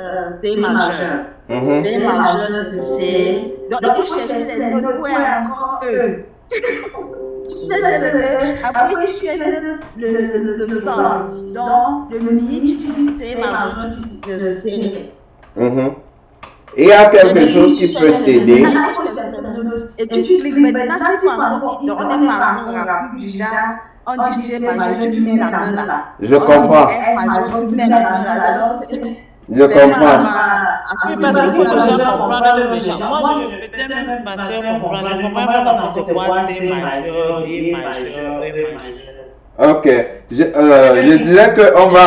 C majeur. C majeur, C. Donc, il faut chercher les notes où est encore E. Après, tu cherches le Sol. Donc, le Mi, tu dis C majeur, tu dis le C. Et il y a quelque chose qui peut t'aider. Et tu cliques maintenant, c'est pas encore. Donc, on est pas encore rapide du genre. On dit C majeur, tu mets la main là. Je comprends. F majeur, tu mets la main là. Je comprends. Oui, parce qu'il faut déjà comprendre le genre. Moi, peut-être même ma soeur comprend. Je ne comprends pas c'est quoi C majeur, D majeur, E majeur. Ok. Je disais qu'on va...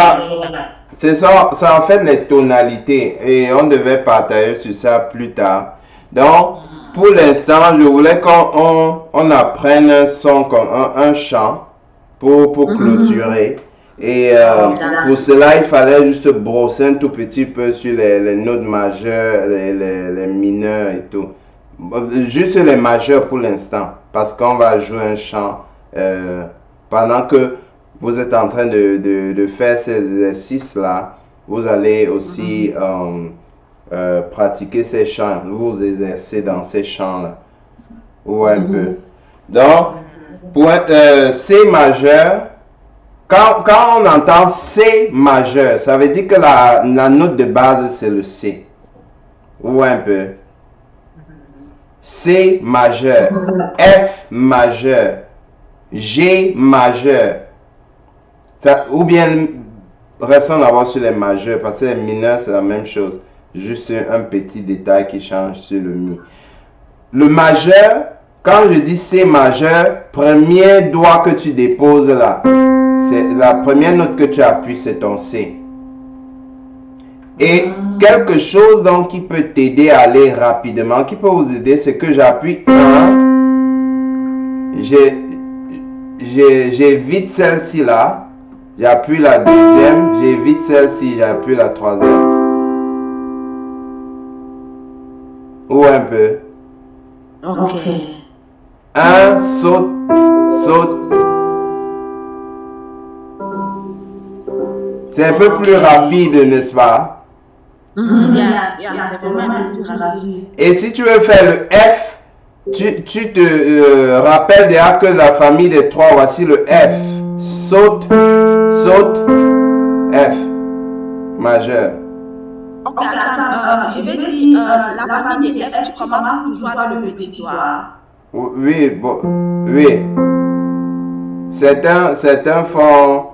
C'est ça en fait les tonalités. Et on devait partager sur ça plus tard. Donc, pour l'instant, je voulais qu'on apprenne un son comme un chant pour clôturer. Et pour cela, il fallait juste brosser un tout petit peu sur les notes majeures, les mineurs et tout. Juste les majeurs pour l'instant, parce qu'on va jouer un chant pendant que vous êtes en train de faire ces exercices-là. Vous allez aussi pratiquer ces chants, vous exercer dans ces chants-là. Ou un peu. Donc, pour C majeur, quand on entend C majeur, ça veut dire que la note de base, c'est le C. Ou un peu. C majeur, F majeur, G majeur. Ou bien, restons d'abord sur les majeurs, parce que les mineurs, c'est la même chose. Juste un petit détail qui change sur le Mi. Le majeur, quand je dis C majeur, premier doigt que tu déposes là, c'est la première note que tu appuies, c'est ton C. Et quelque chose donc qui peut t'aider à aller rapidement, qui peut vous aider, c'est que j'appuie 1, j'évite celle-ci là, j'appuie la deuxième, j'évite celle-ci, j'appuie la troisième. Ou un peu. Ok. 1, saute, saute. C'est un peu plus rapide, n'est-ce pas? C'est vraiment plus rapide. Et si tu veux faire le F, tu te rappelles déjà que la famille des trois, voici le F. Saute, saute, F. Majeur. Ok, attends, je vais dire la famille des F, tu commences toujours avec le petit doigt. Oui, bon, oui. Certains font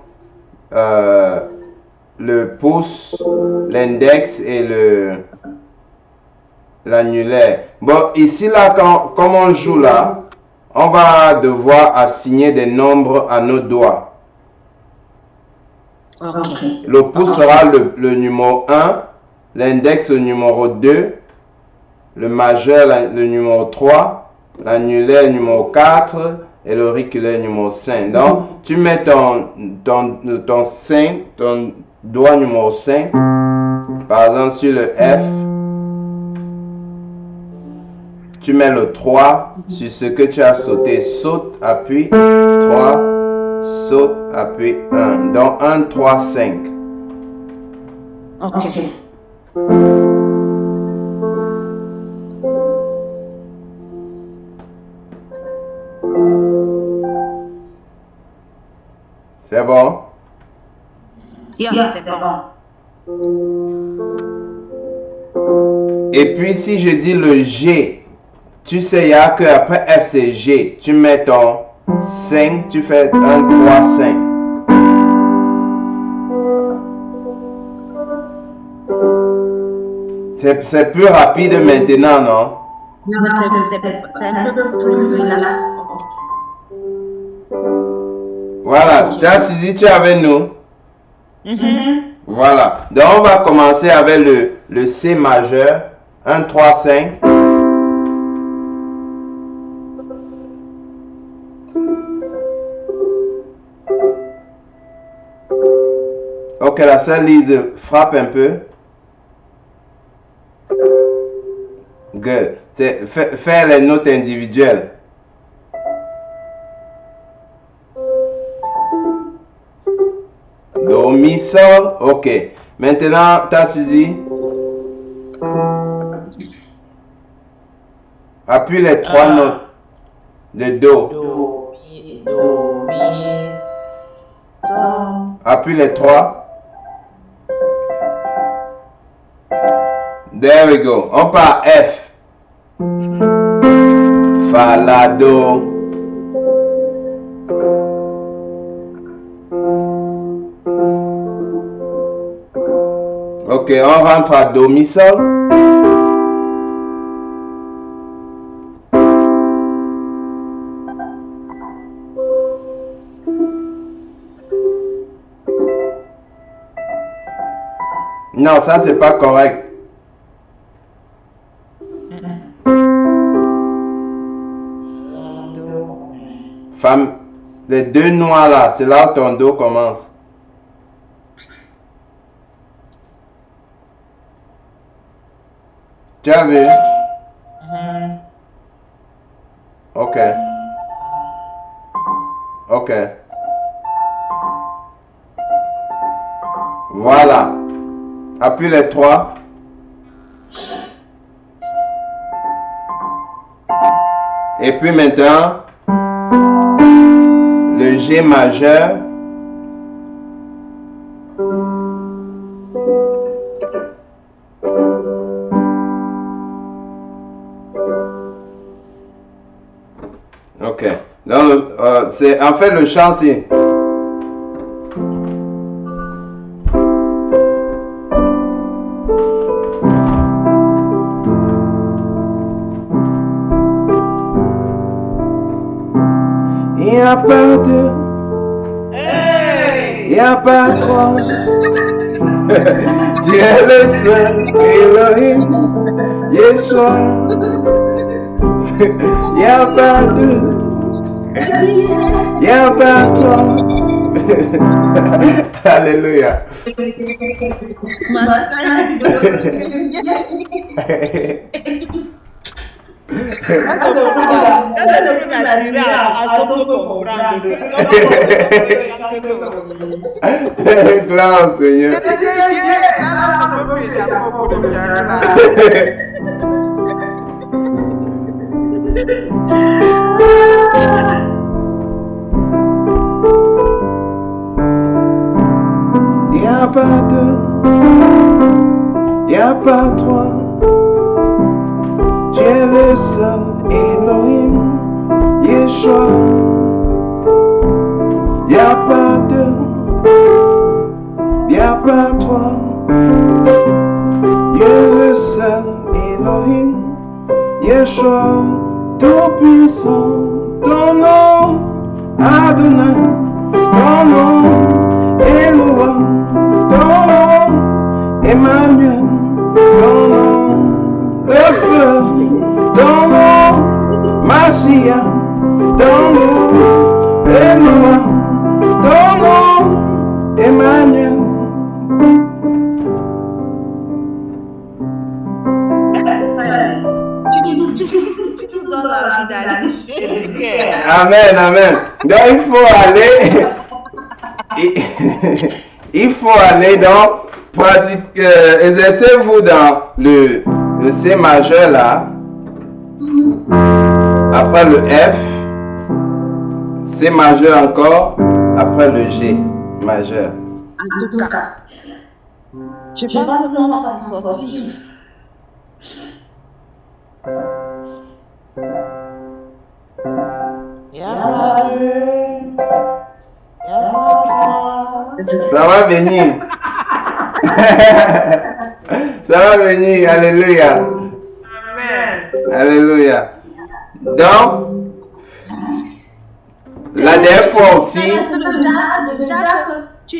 le pouce, l'index et l'annulaire. Bon, ici là, comme on joue là, on va devoir assigner des nombres à nos doigts. Okay. Le pouce sera le numéro 1, l'index le numéro 2 le majeur, le numéro 3, l'annulaire numéro 4 et l'auriculaire numéro 5. Donc, tu mets ton doigt numéro 5, par exemple sur le F, tu mets le 3 sur ce que tu as sauté, saute, appuie, 3, saute, appuie, 1. Donc 1, 3, 5. Ok. C'est bon? Yeah, c'est bon. Et puis si je dis le G, tu sais, il n'y a qu'après F c'est G. Tu mets ton 5, tu fais 1, 3, 5. C'est plus rapide maintenant, non? Non, c'est un peu plus relax. Voilà, Suzy, tu es avec nous? Voilà, donc on va commencer avec le C majeur. 1, 3, 5. Ok, la sœur Lise frappe un peu. Good. Faire les notes individuelles. Do, mi, sol. Ok. Maintenant, ta Suzy. Appuie les 3 notes de Do. Do, mi, sol. Appuie les 3. There we go. On part F. Fa, la, Do. Ok, on rentre à Do, mi, sol. Non, ça c'est pas correct. Femme, les 2 noirs là, c'est là où ton Do commence. Tu as vu? Ok. Ok. Voilà. Appuie les 3. Et puis maintenant, le G majeur. Ok. Donc, c'est en fait le chant, c'est. Il n'y a pas deux, il n'y a pas trois. Tu es le seul Elohim, Yeshua. Il n'y a pas deux, il n'y a pas trois. Alléluia. Gloire au Seigneur. Il n'y a pas deux, il n'y a pas trois. Tu es le seul Elohim, Yeshua. Il n'y a pas deux, il n'y a pas trois. Tu es le seul Elohim, Yeshua. Tout puissant, ton nom, Adonai, ton nom, Eloah, ton nom, Emmanuel, ton nom, le feu. Amen, amen. Donc, il faut aller. Il faut aller donc pratiquer. Exercez-vous dans le C majeur là. Après le F. C majeur encore. Après le G majeur. En tout cas, je pense que l'on va s'en sortir. Ça va venir. Ça va venir. Alléluia. Amen. Alléluia. Donc, la dernière fois aussi. Tu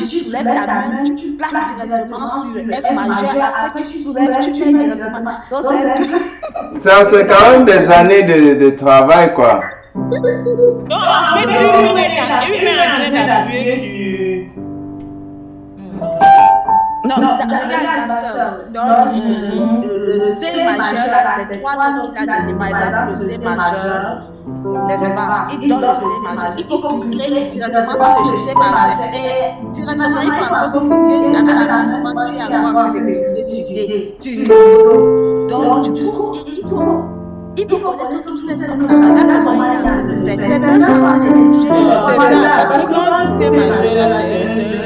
soulèves ta main, tu places directement sur le F majeur, après tu soulèves, tu mets directement. Donc c'est quand même des années de travail, quoi. Donc, en fait, il est en train d'appuyer sur. non, regarde ma soeur. Donc, le C majeur, là, c'est 3 notes qu'il a donné. Par exemple, le C majeur, n'est-ce pas? Il donne le C majeur. Il faut cliquer directement sur le C majeur. Et directement, il faut encore cliquer avec la main quand tu as encore cliquer sur D. Donc, du coup, il faut connaître tous ces notes-là. Regarde comment il a le fait. Tes mains sont en train de toucher les C'est trois ça, notes. parce que quand tu sais majeur, là,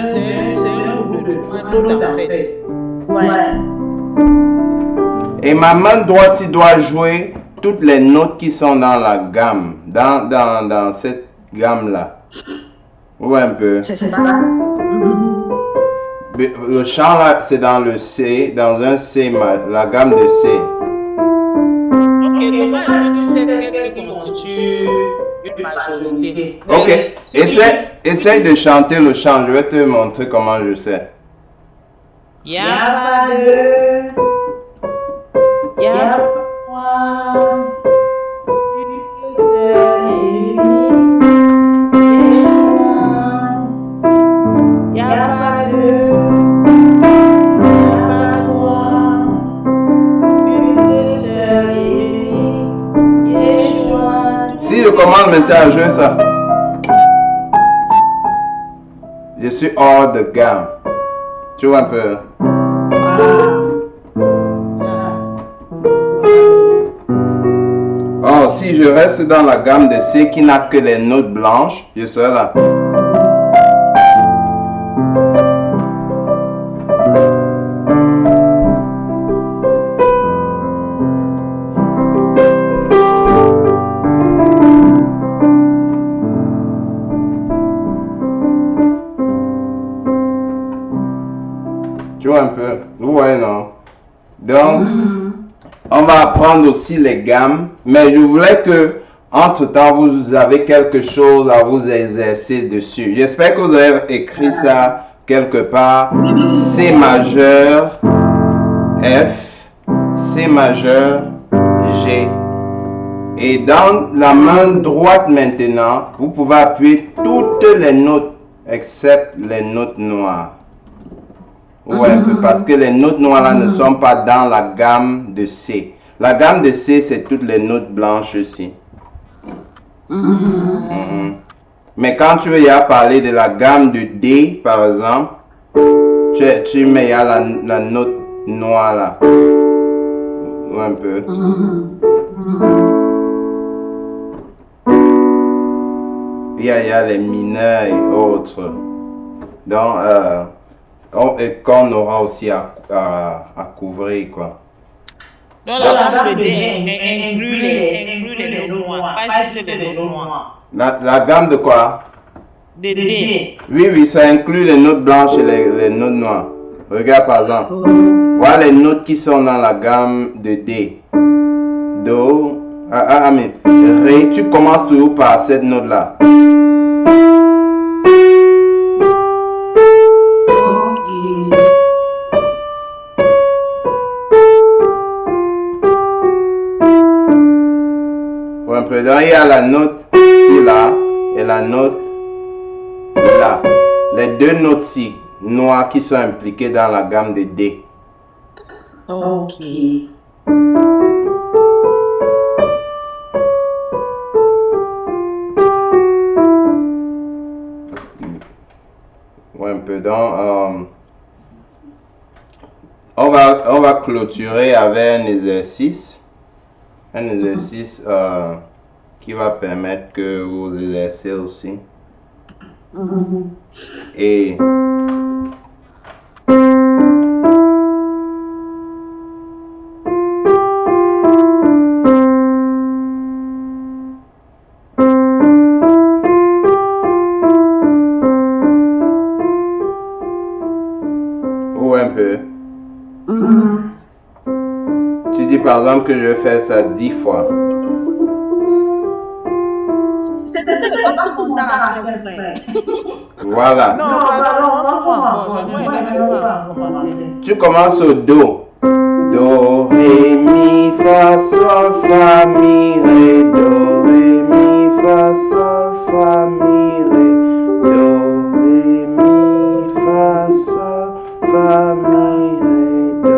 c'est un groupe de 3 notes en fait. Ouais. Et ma main droite, il doit jouer toutes les notes qui sont dans la gamme, dans cette gamme-là. Ouais, un peu. C'est ça. Le chant là, c'est dans le C, dans un C, la gamme de C. Ok, comment est-ce que tu sais qu'est-ce qui constitue une majorité? Ok, essaye de chanter le chant, je vais te montrer comment je sais. Y'a pas de. Y'a pas moi. Une seule et unique. Y'a pas de. Y'a pas toi. Une seule et unique. Yeshua. Si je commence maintenant à jouer ça, je suis hors de gamme. Tu vois un peu? Oh, si je reste dans la gamme de C qui n'a que les notes blanches, je serai là. Tu vois un peu? Ouais, non? Donc, on va apprendre aussi les gammes, mais je voulais que, entre-temps, vous avez quelque chose à vous exercer dessus. J'espère que vous avez écrit ça quelque part. C majeur, F, C majeur, G. Et dans la main droite maintenant, vous pouvez appuyer toutes les notes, except les notes noires. Ouais, parce que les notes noires là ne sont pas dans la gamme de C. La gamme de C, c'est toutes les notes blanches aussi. Mais quand tu veux y parler de la gamme de D, par exemple, tu mets la note noire là. Ouais, un peu. Il y a les mineurs et autres. Donc, et qu'on aura aussi à couvrir, quoi. Donc la gamme de D inclut les notes noires, pas juste les notes noires. La gamme de quoi? De D. Oui, ça inclut les notes blanches et les notes noires. Regarde par exemple. Voilà les notes qui sont dans la gamme de D. Do, Ré, tu commences toujours par cette note-là. Donc, il y a la note ci là et la note là. Les deux notes ci noires qui sont impliquées dans la gamme de D. Ok. Ouais, un peu. Donc, on va clôturer avec un exercice. Un exercice qui va permettre que vous exercez aussi. Et ou un peu. Tu dis par exemple que je vais faire ça 10 fois. C'est peut-être pas tout à fait. Voilà. Non, pardon, j'aimerais commencer. Tu commences au Do. Do, Ré, Mi, Fa, Sol, Fa, Mi, Ré. Do, Ré, Mi, Fa, Sol, Fa, Mi, Ré. Do, Ré, Mi, Fa, Sol, Fa, Mi, Ré, Do.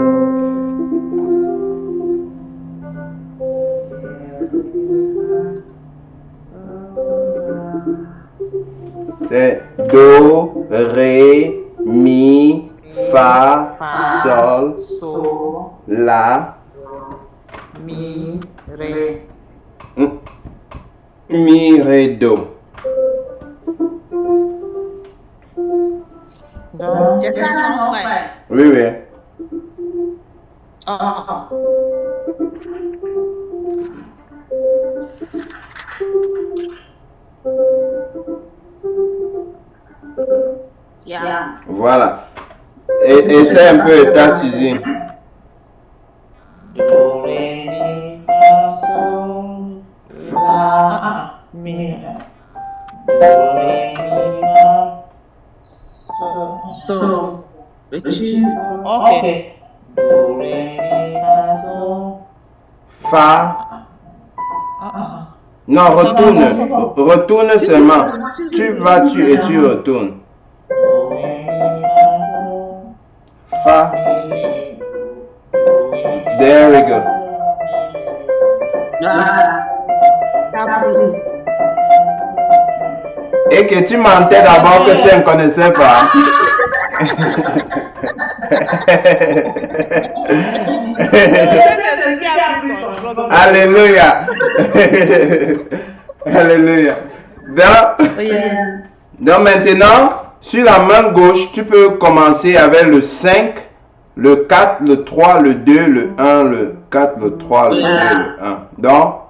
C'est Do, Ré, Mi, Fa, Sol, La, Mi, Ré. Mi, Ré, Do. Donc, C'est ça, non, frère? Oui, oui. Yeah. Voilà. Et c'est un peu ta Suzy. Do, Ré, Mi, Fa, Sol, La, Mi. Do, Ré, Mi, Fa, Sol. Ok. Do, Ré, Mi, Fa, Sol. Fa. Non, retourne. Retourne seulement. Tu vas, et tu retournes. Do, Ré, Mi, Fa, Sol. Fa. There we go. Et que tu mentais d'abord que tu ne connaissais pas. Alléluia. Alléluia. Donc maintenant, sur la main gauche, tu peux commencer avec le 5, le 4, le 3, le 2, le 1, le 4, le 3, le 2, le 1. Donc,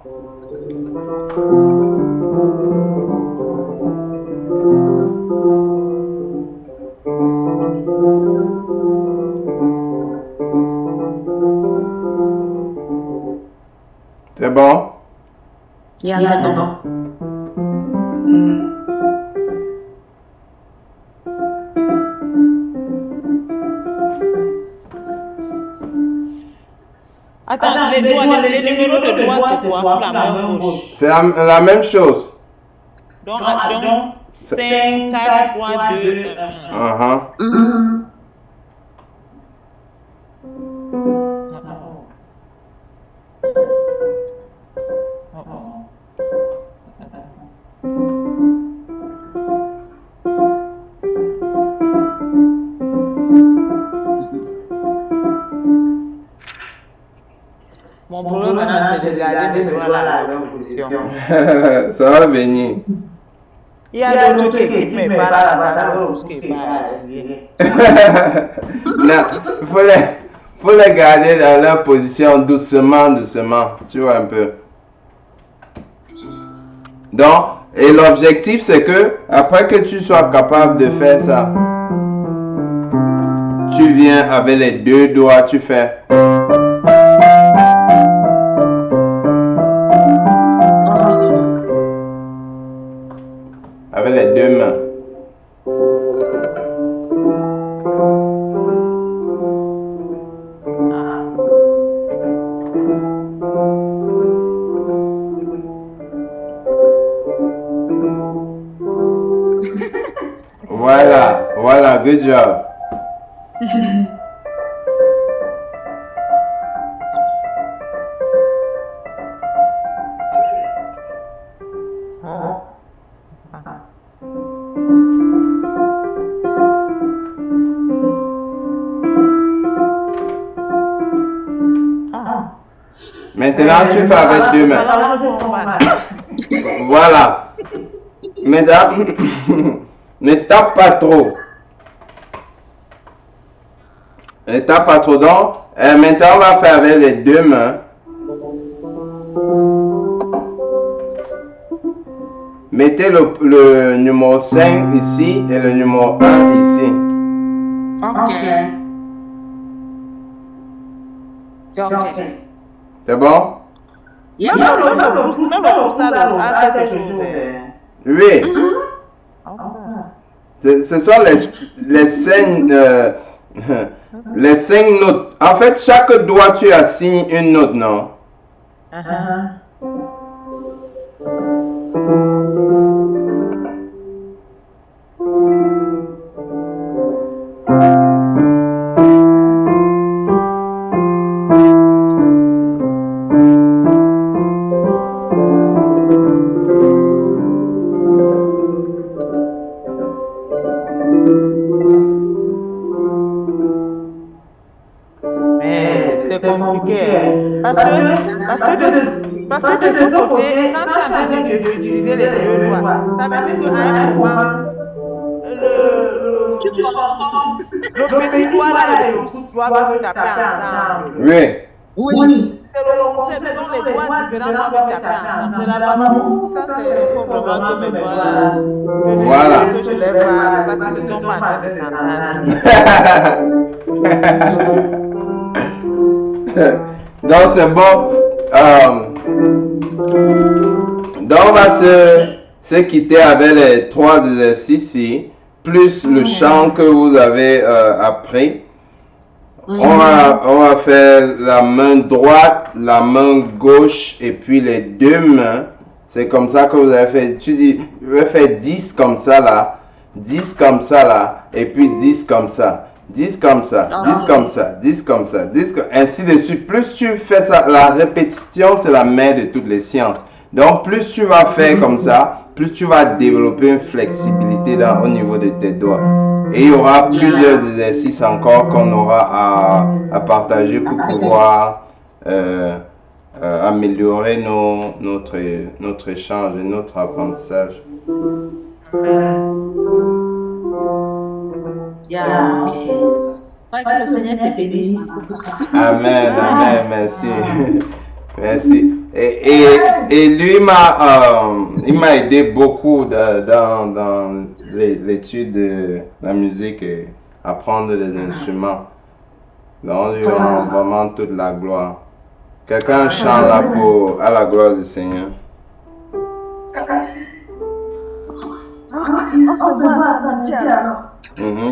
c'est bon? Yeah, c'est bon. Attends, les numéros de doigts, c'est quoi pour la main gauche? C'est la même chose. Donc 5, 4, 3, 2, 1. Mon problème maintenant, c'est de garder mes doigts à la même position. Ça va venir. Il y a d'autres qui écoutent mes pas là, ça va tout ce qui est pas. Non, faut les garder dans leur position doucement, doucement. Tu vois un peu. Donc, et l'objectif c'est que après que tu sois capable de faire ça, tu viens avec les deux doigts, tu fais. Avec les deux mains. Voilà, good job. Maintenant, tu fais avec 2 mains. Voilà. Maintenant, ne tape pas trop. Ne tape pas trop. Donc, maintenant, on va faire avec les 2 mains. Mettez le numéro 5 ici et le numéro 1 ici. Ok. C'est bon? Même le ça a quelque chose. Oui. Ce sont les 5 les 5 notes. En fait, chaque doigt, tu assignes une note, non? Mais c'est compliqué. Parce que de ce côté, quand tu es en train d'utiliser les 2 doigts, ça veut dire qu'à un moment, le petit doigt là et le pouce doivent taper ensemble. Oui. C'est le contraire, donc les doigts différents doivent taper ensemble. C'est la partie ça, il faut vraiment que mes doigts là, Voilà. que je les parle parce qu'ils ne sont pas en train de s'entendre. Donc c'est bon. Donc on va se quitter avec les 3 exercices ici, plus le chant que vous avez appris. On va faire la main droite, la main gauche et puis les 2 mains. C'est comme ça que vous avez fait. Tu dis, je vais faire 10 comme ça là, 10 comme ça là, et puis 10 comme ça. 10 comme ça, 10 comme ça, 10 comme ça, 10 comme... ainsi de suite. Plus tu fais ça, la répétition, c'est la mère de toutes les sciences. Donc, plus tu vas faire comme ça, plus tu vas développer une flexibilité au niveau de tes doigts. Et il y aura plusieurs exercices encore qu'on aura à partager pour pouvoir améliorer notre échange et notre apprentissage. Ok. Que le Seigneur te bénisse. Amen, amen, merci. Merci. Et lui il m'a aidé beaucoup dans l'étude de la musique et apprendre les instruments. Donc, lui rend vraiment toute la gloire. Quelqu'un chante là à la gloire du Seigneur.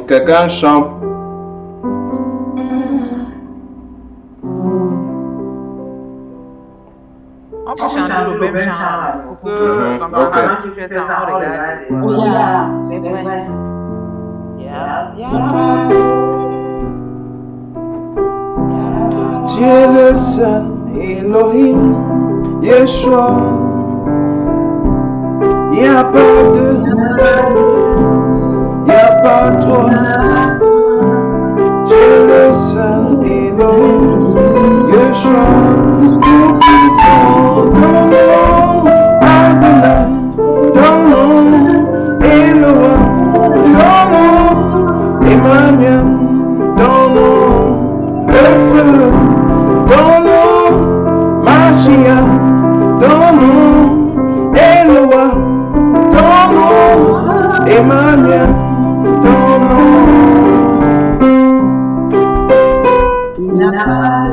Quelqu'un chante. On peut chanter le même chant pour que quand tu fais ça, on regarde. C'est vrai. Tu es le seul Elohim, Yeshua. Y'a pas toi. Tu es le seul Elohim, Yeshua. Tout puissant, ton nom, Adonai, ton nom, Elohim, ton nom, Emmanuel, ton nom, le feu, ton nom, Mashiach, ton nom, Elohim, ton nom, Emmanuel, ton nom. Il n'a pas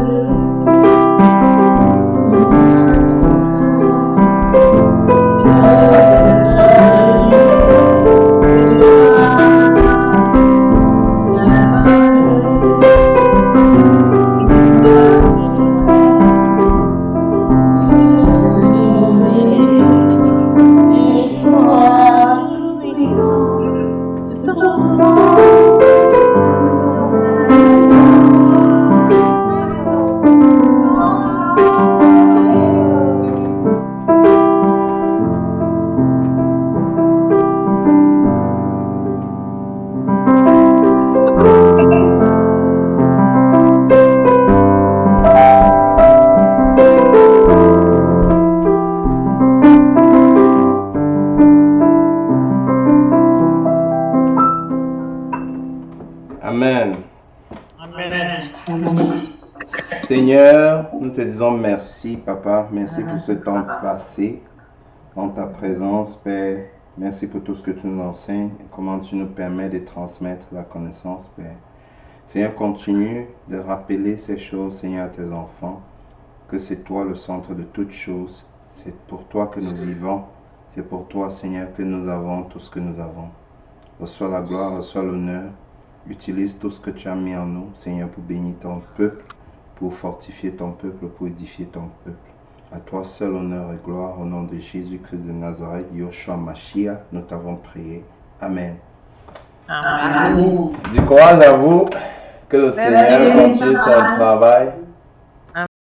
Amen. Amen. Seigneur, nous te disons merci, Papa. Merci pour ce temps passé en ta présence, Père. Merci pour tout ce que tu nous enseignes et comment tu nous permets de transmettre la connaissance, Père. Seigneur, continue de rappeler ces choses, Seigneur, à tes enfants, que c'est toi le centre de toutes choses. C'est pour toi que nous vivons. C'est pour toi, Seigneur, que nous avons tout ce que nous avons. Reçois la gloire, reçois l'honneur. Utilise tout ce que tu as mis en nous, Seigneur, pour bénir ton peuple, pour fortifier ton peuple, pour édifier ton peuple. À toi seul honneur et gloire, au nom de Jésus-Christ de Nazareth, Yoshua Mashiach, nous t'avons prié. Amen. Amen. Du courage à vous, que le Seigneur continue son travail.